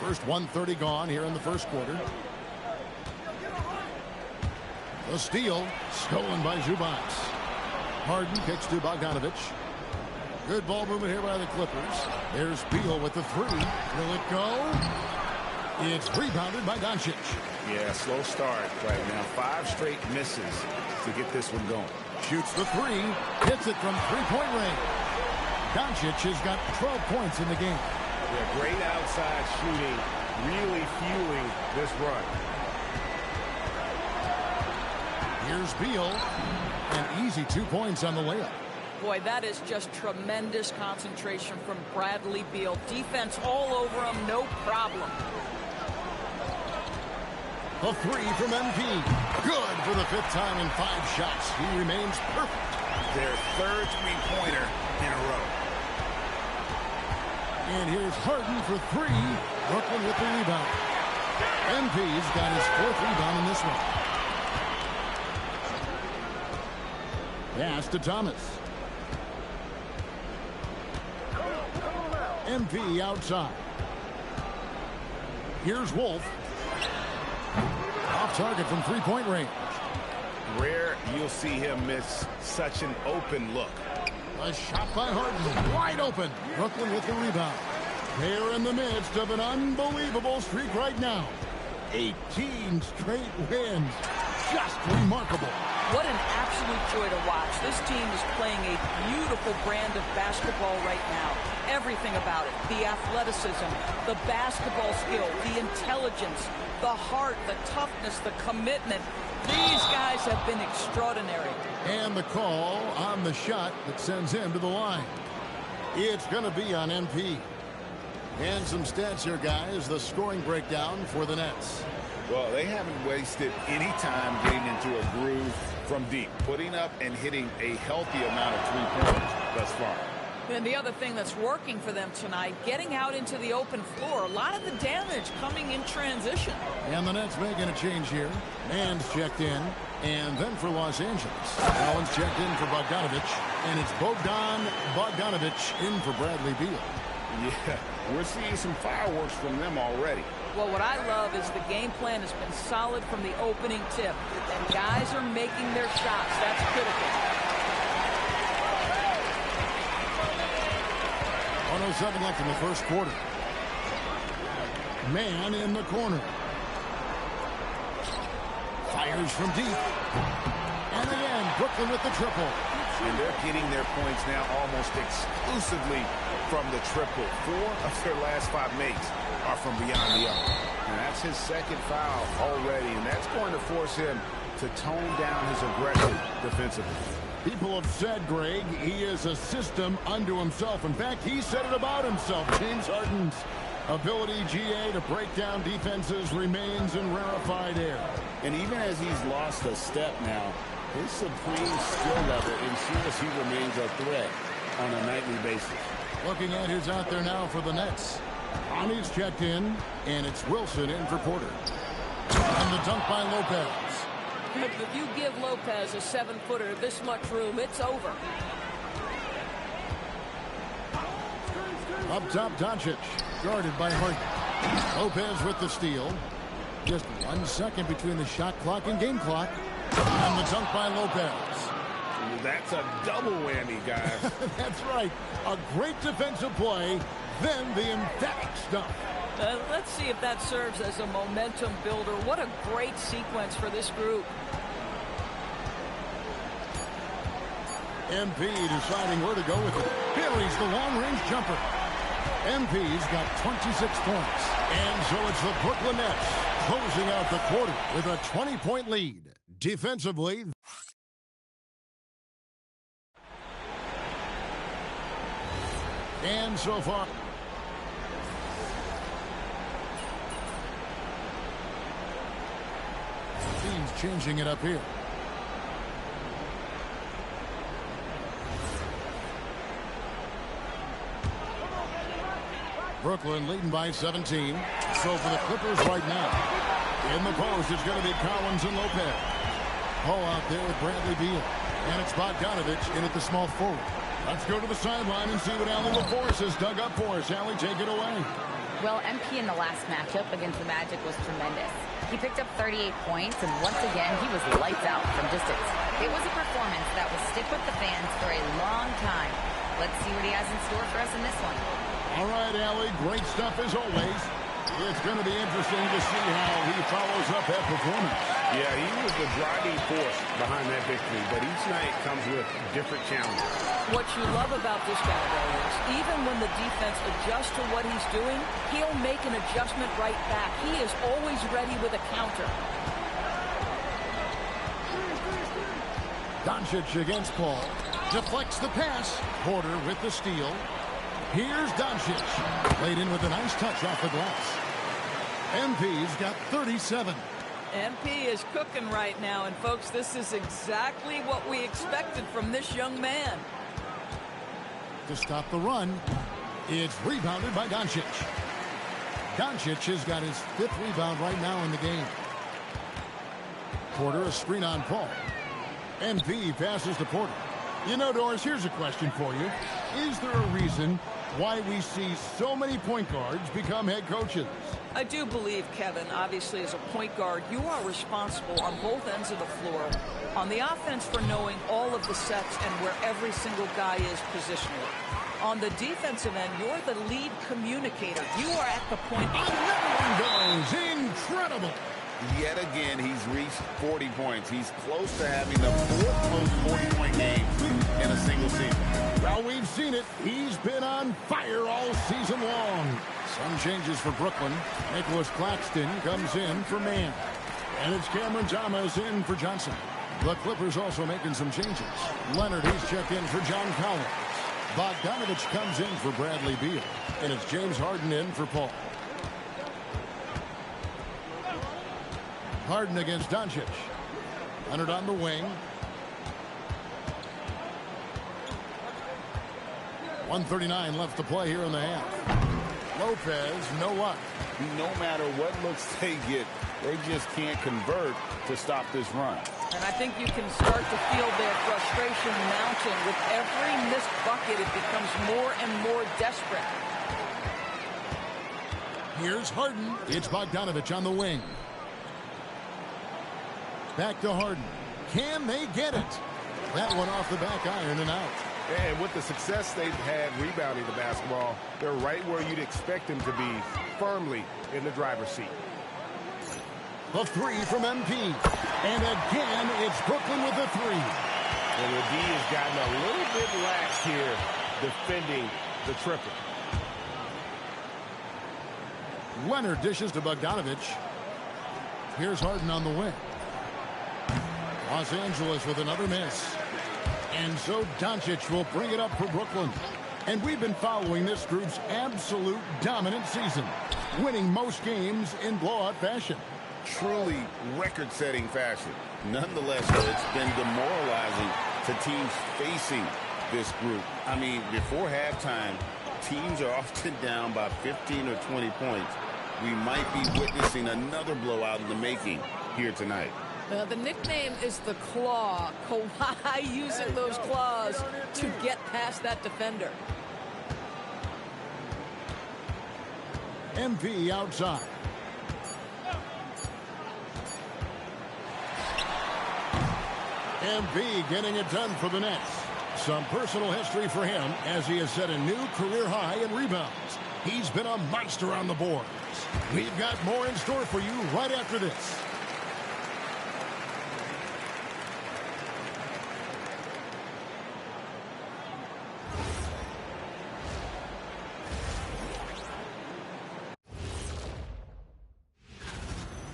First 1:30 gone here in the first quarter. The steal, stolen by Zubac. Harden kicks to Bogdanovich. Good ball movement here by the Clippers. There's Beal with the three. Will it go? It's rebounded by Doncic. Yeah, slow start right now. 5 straight misses to get this one going. Shoots the three. Hits it from three-point range. Doncic has got 12 points in the game. Yeah, great outside shooting, really fueling this run. Here's Beal. An easy 2 points on the layup. Boy, that is just tremendous concentration from Bradley Beal. Defense all over him, no problem. A three from MP. Good for the 5th time in 5 shots. He remains perfect. Their 3rd three-pointer in a row. And here's Harden for 3. Brooklyn with the rebound. MP's got his 4th rebound in this one. Pass to Thomas. MP outside. Here's Wolf. Off target from three-point range. Rare you'll see him miss such an open look. A shot by Harden. Wide open. Brooklyn with the rebound. They're in the midst of an unbelievable streak right now. 18 straight wins. Just remarkable. What an absolute joy to watch. This team is playing a beautiful brand of basketball right now. Everything about it. The athleticism, the basketball skill, the intelligence, the heart, the toughness, the commitment. These guys have been extraordinary. And the call on the shot that sends him to the line. It's going to be on MP. And some stats here, guys. The scoring breakdown for the Nets. Well, they haven't wasted any time getting into a groove from deep, putting up and hitting a healthy amount of three-pointers thus far. And the other thing that's working for them tonight, getting out into the open floor. A lot of the damage coming in transition. And the Nets making a change here. Mann's checked in. And then for Los Angeles, Allen's checked in for Bogdanovich. And it's Bogdanovich in for Bradley Beal. Yeah, we're seeing some fireworks from them already. Well, what I love is the game plan has been solid from the opening tip. And guys are making their shots. That's critical. 1:07 left in the first quarter. Mann in the corner. Fires from deep. And again, Brooklyn with the triple. And they're getting their points now almost exclusively from the triple. 4 of their last 5 makes are from beyond the arc. And that's his 2nd foul already, and that's going to force him to tone down his aggression defensively. People have said, Greg, he is a system unto himself. In fact, he said it about himself. James Harden's ability, GA, to break down defenses remains in rarefied air. And even as he's lost a step now, his supreme skill level ensures he remains a threat on a nightly basis. Looking at who's out there now for the Nets. Ami's checked in, and it's Wilson in for Porter. And the dunk by Lopez. If you give Lopez a 7-footer this much room, it's over. Up top, Doncic, guarded by Harden. Lopez with the steal. Just 1 second between the shot clock and game clock. And the dunk by Lopez. That's a double whammy, guys. That's right. A great defensive play, then the emphatic stuff. Let's see if that serves as a momentum builder. What a great sequence for this group. MP deciding where to go with it. Buries the long-range jumper. MP's got 26 points. And so it's the Brooklyn Nets closing out the quarter with a 20-point lead. Defensively, and so far, teams changing it up here. Brooklyn leading by 17. So for the Clippers right now, in the post, it's going to be Collins and Lopez. Ball out there with Bradley Beal. And it's Bogdanovich in at the small forward. Let's go to the sideline and see what Allie LaForce has dug up for us. Allie, take it away. Well, MP in the last matchup against the Magic was tremendous. He picked up 38 points, and once again, he was lights out from distance. It was a performance that will stick with the fans for a long time. Let's see what he has in store for us in this one. All right, Allie, great stuff as always. It's going to be interesting to see how he follows up that performance. Yeah, he was the driving force behind that victory, but each night comes with different challenges. What you love about this guy, though, is even when the defense adjusts to what he's doing, he'll make an adjustment right back. He is always ready with a counter. Doncic against Paul. Deflects the pass. Porter with the steal. Here's Doncic. Played in with a nice touch off the glass. MP's got 37. MP is cooking right now, and folks, this is exactly what we expected from this young man. To stop the run, it's rebounded by Doncic. Doncic has got his 5th rebound right now in the game. Porter, a screen on Paul. MP passes to Porter. You know, Doris, here's a question for you. Is there a reason why we see so many point guards become head coaches? I do believe, Kevin, obviously as a point guard, you are responsible on both ends of the floor. On the offense for knowing all of the sets and where every single guy is positionally. On the defensive end, you're the lead communicator. You are at the point. Another one goes. Incredible. Yet again, he's reached 40 points. He's close to having the 4th most 40-point game in a single season. Well, we've seen it. He's been on fire all season long. Some changes for Brooklyn. Nicholas Claxton comes in for Mann. And it's Cameron Thomas in for Johnson. The Clippers also making some changes. Leonard, he's checked in for John Collins. Bogdanovich comes in for Bradley Beal. And it's James Harden in for Paul. Harden against Doncic. Leonard on the wing. 1:39 left to play here in the half. Lopez, no luck. No matter what looks they get, they just can't convert to stop this run. And I think you can start to feel their frustration mounting. With every missed bucket, it becomes more and more desperate. Here's Harden. It's Bogdanovich on the wing. Back to Harden. Can they get it? That one off the back iron and out. And with the success they've had rebounding the basketball, they're right where you'd expect them to be, firmly in the driver's seat. The 3 from MP. And again, it's Brooklyn with the 3. And the D has gotten a little bit lax here defending the triple. Leonard dishes to Bogdanovich. Here's Harden on the wing. Los Angeles with another miss. And so Doncic will bring it up for Brooklyn. And we've been following this group's absolute dominant season, winning most games in blowout fashion. Truly record-setting fashion. Nonetheless, though, it's been demoralizing to teams facing this group. I mean, before halftime, teams are often down by 15 or 20 points. We might be witnessing another blowout in the making here tonight. The nickname is the Claw. Kawhi using those claws to get past that defender. MP outside. MP getting it done for the Nets. Some personal history for him as he has set a new career high in rebounds. He's been a monster on the boards. We've got more in store for you right after this.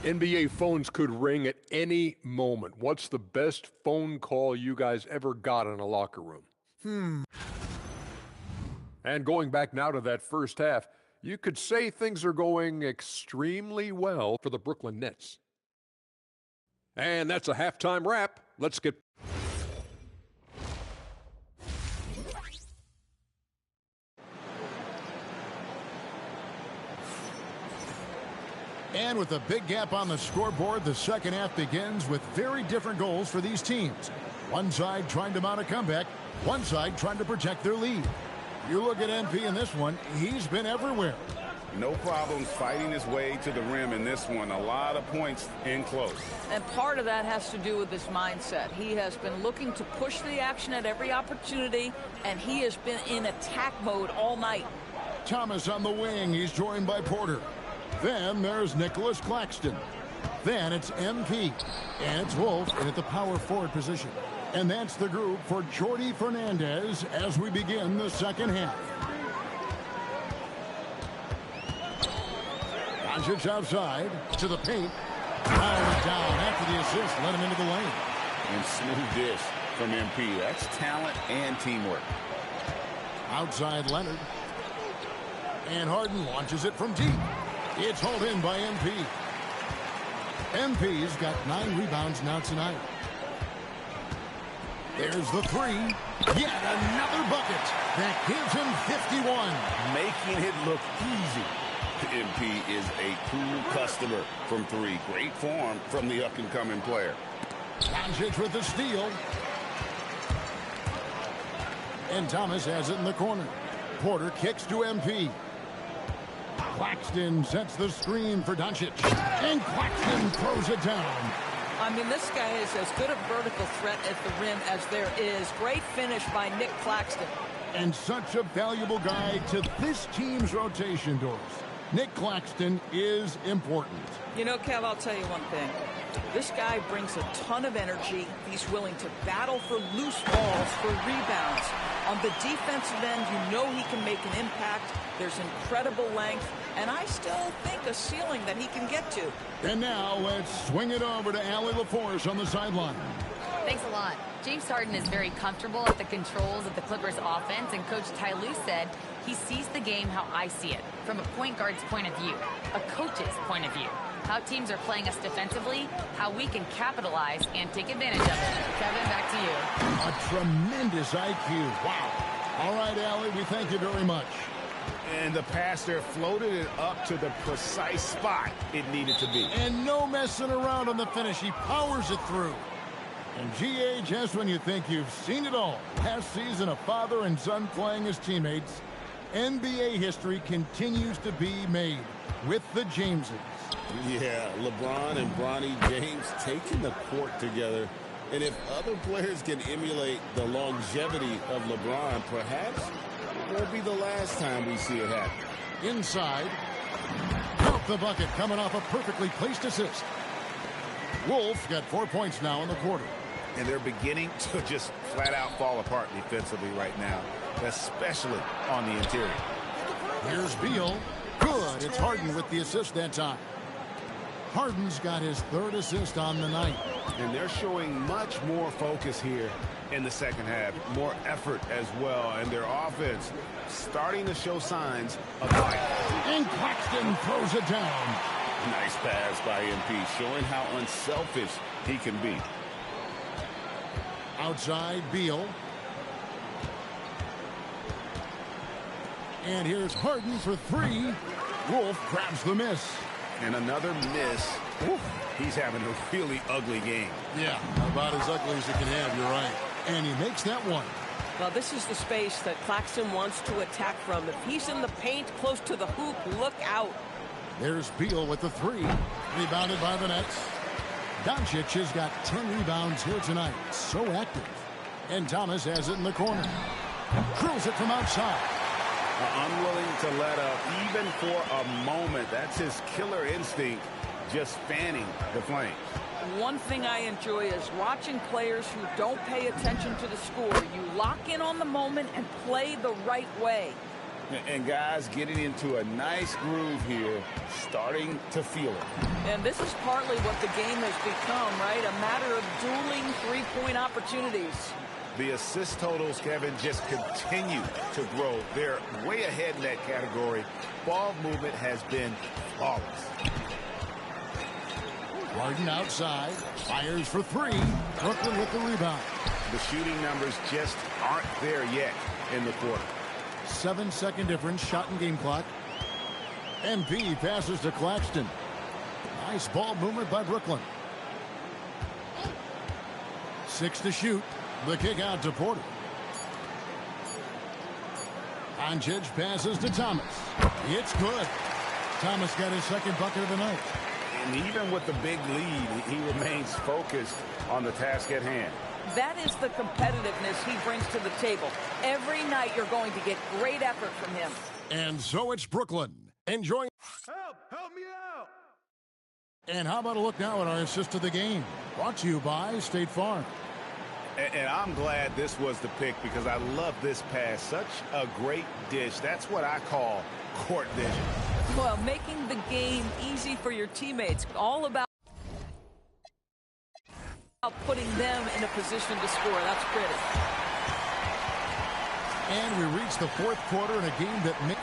NBA phones could ring at any moment. What's the best phone call you guys ever got in a locker room? And going back now to that first half, you could say things are going extremely well for the Brooklyn Nets. And that's a halftime wrap. Let's get... And with a big gap on the scoreboard, the second half begins with very different goals for these teams. One side trying to mount a comeback, one side trying to protect their lead. You look at MP in this one, he's been everywhere. No problems fighting his way to the rim in this one. A lot of points in close. And part of that has to do with his mindset. He has been looking to push the action at every opportunity, and he has been in attack mode all night. Thomas on the wing. He's joined by Porter. Then there's Nicholas Claxton. Then it's MP. And it's Wolf in at the power forward position. And that's the group for Jordi Fernandez as we begin the second half. Doncic outside to the paint. Powered down after the assist. Let him into the lane. And smooth dish from MP. That's talent and teamwork. Outside Leonard. And Harden launches it from deep. It's hauled in by MP. MP's got 9 rebounds now tonight. There's the three. Yet another bucket. That gives him 51. Making it look easy. MP is a cool customer from 3. Great form from the up-and-coming player. Doncic with the steal. And Thomas has it in the corner. Porter kicks to MP. Claxton sets the screen for Doncic. And Claxton throws it down. I mean, this guy is as good a vertical threat at the rim as there is. Great finish by Nick Claxton. And such a valuable guy to this team's rotation, Doris. Nick Claxton is important. You know, Kev, I'll tell you one thing. This guy brings a ton of energy. He's willing to battle for loose balls, for rebounds. On the defensive end, you know he can make an impact. There's incredible length, and I still think a ceiling that he can get to. And now let's swing it over to Allie LaForce on the sideline. Thanks a lot. James Harden is very comfortable at the controls of the Clippers offense, and Coach Ty Lue said he sees the game how I see it, from a point guard's point of view, a coach's point of view. How teams are playing us defensively, how we can capitalize and take advantage of it. Kevin, back to you. A tremendous IQ. Wow. All right, Allie, we thank you very much. And the passer floated it up to the precise spot it needed to be. And no messing around on the finish. He powers it through. And GA, just when you think you've seen it all. Last season, a father and son playing as teammates. NBA history continues to be made with the Jameses. Yeah, LeBron and Bronny James taking the court together. And if other players can emulate the longevity of LeBron, perhaps it won't be the last time we see it happen. Inside. Out the bucket, coming off a perfectly placed assist. Wolf got 4 points now in the quarter. And they're beginning to just flat out fall apart defensively right now, especially on the interior. Here's Beal. Good. It's Harden with the assist that time. Harden's got his 3rd assist on the night. And they're showing much more focus here in the second half. More effort as well. And their offense starting to show signs of life. And Claxton throws it down. Nice pass by MP, showing how unselfish he can be. Outside, Beal. And here's Harden for 3. Wolf grabs the miss. And another miss. Woo. He's having a really ugly game. Yeah, about as ugly as it can have, you're right. And he makes that one. Well, this is the space that Claxton wants to attack from. If he's in the paint close to the hoop, look out. There's Beal with the 3. Rebounded by the Nets. Doncic has got 10 rebounds here tonight. So active. And Thomas has it in the corner. Drills it from outside. Unwilling to let up even for a moment. That's his killer instinct, just fanning the flames. One thing I enjoy is watching players who don't pay attention to the score. You lock in on the moment and play the right way. And guys getting into a nice groove here, starting to feel it. And this is partly what the game has become, right? A matter of dueling three-point opportunities. The assist totals, Kevin, just continue to grow. They're way ahead in that category. Ball movement has been flawless. Harden outside, fires for 3. Brooklyn with the rebound. The shooting numbers just aren't there yet in the quarter. 7-second difference, shot and game clock. MP passes to Claxton. Nice ball movement by Brooklyn. 6 to shoot. The kick out to Porter. Doncic passes to Thomas. It's good. Thomas got his second bucket of the night. And even with the big lead, he remains focused on the task at hand. That is the competitiveness he brings to the table. Every night you're going to get great effort from him. And so it's Brooklyn enjoying. Help me out. And how about a look now at our assist of the game? Brought to you by State Farm. And I'm glad this was the pick because I love this pass. Such a great dish. That's what I call court vision. Well, making the game easy for your teammates. All about putting them in a position to score. That's pretty. And we reach the fourth quarter in a game that may...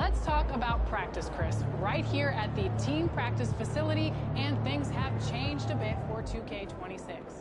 Let's talk about practice, Chris. Right here at the team practice facility, and things have changed a bit for 2K26.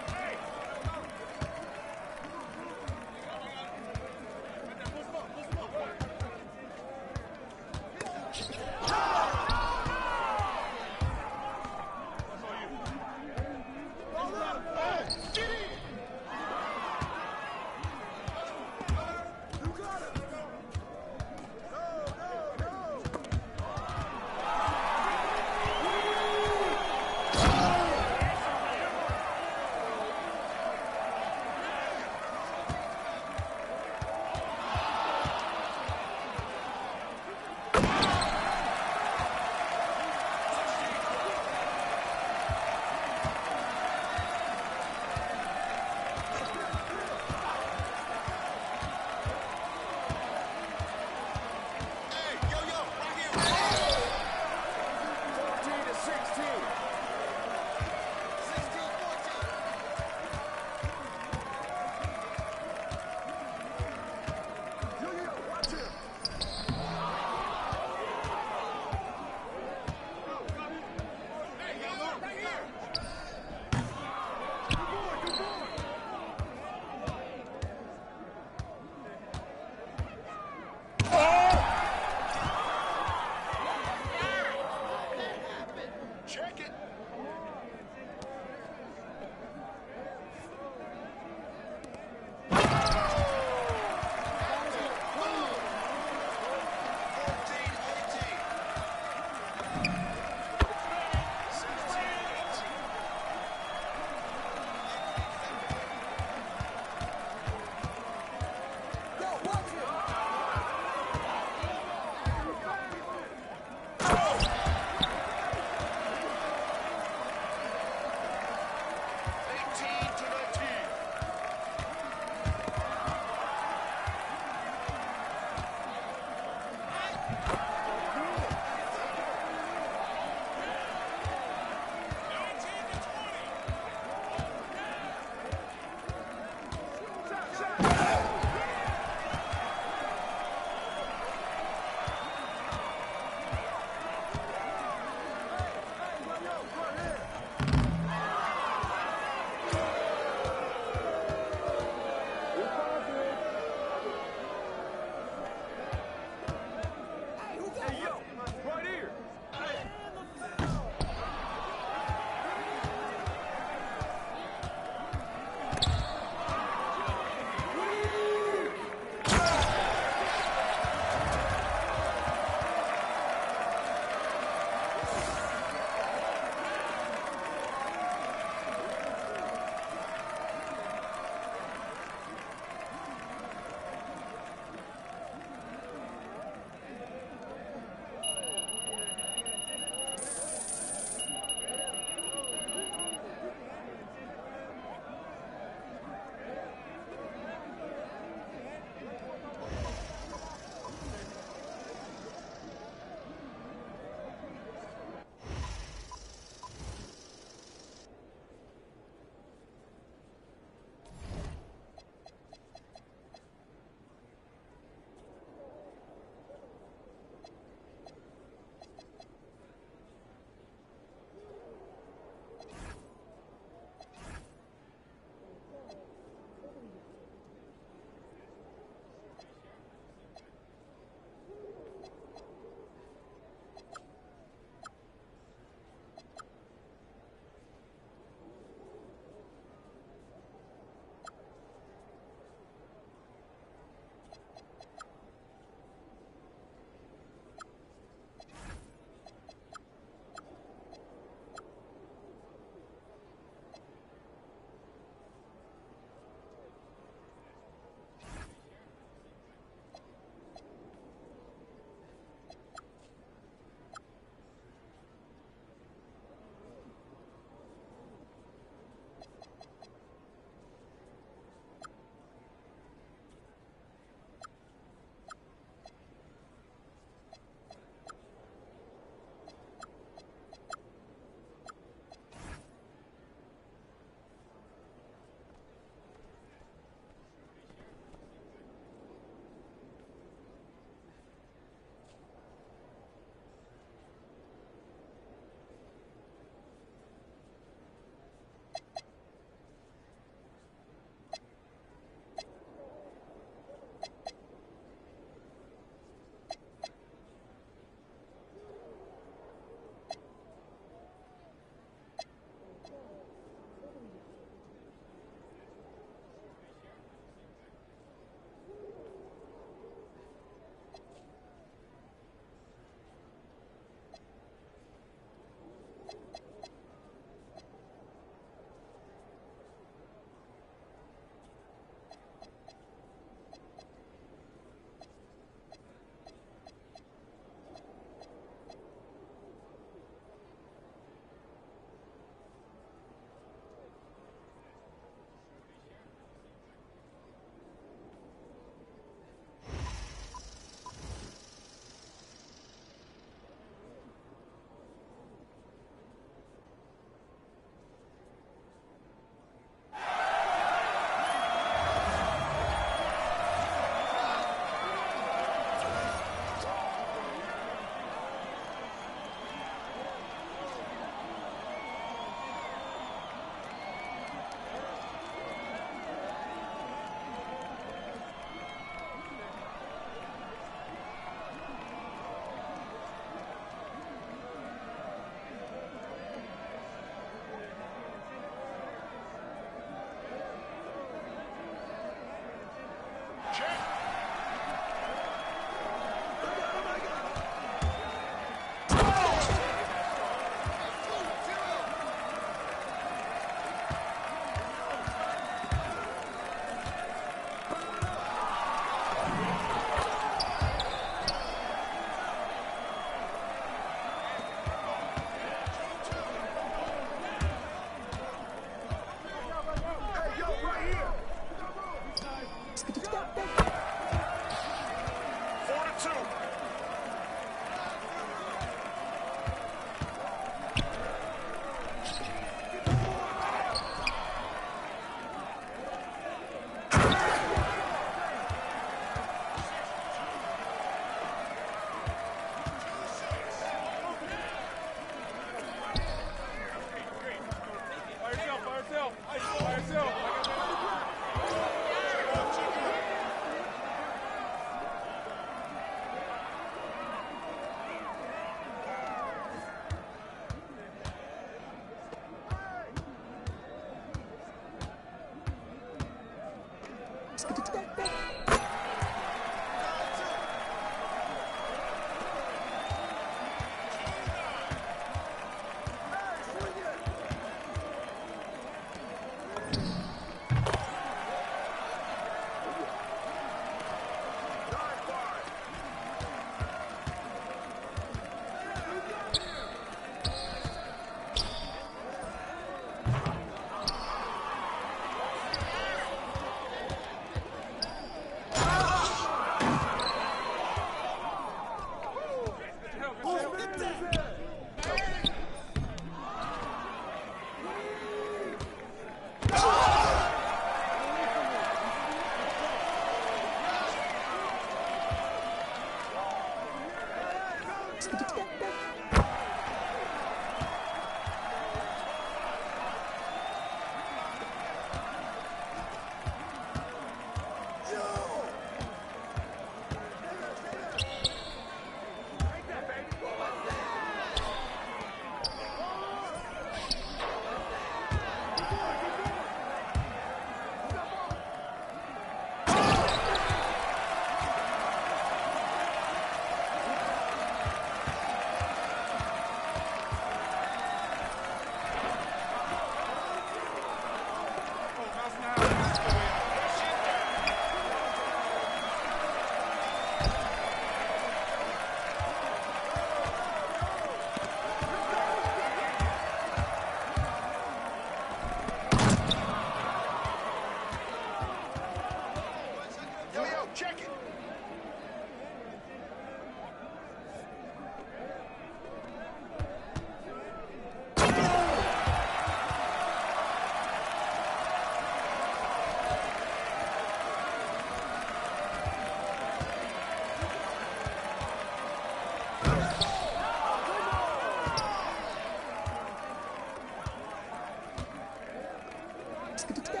Let's get it together.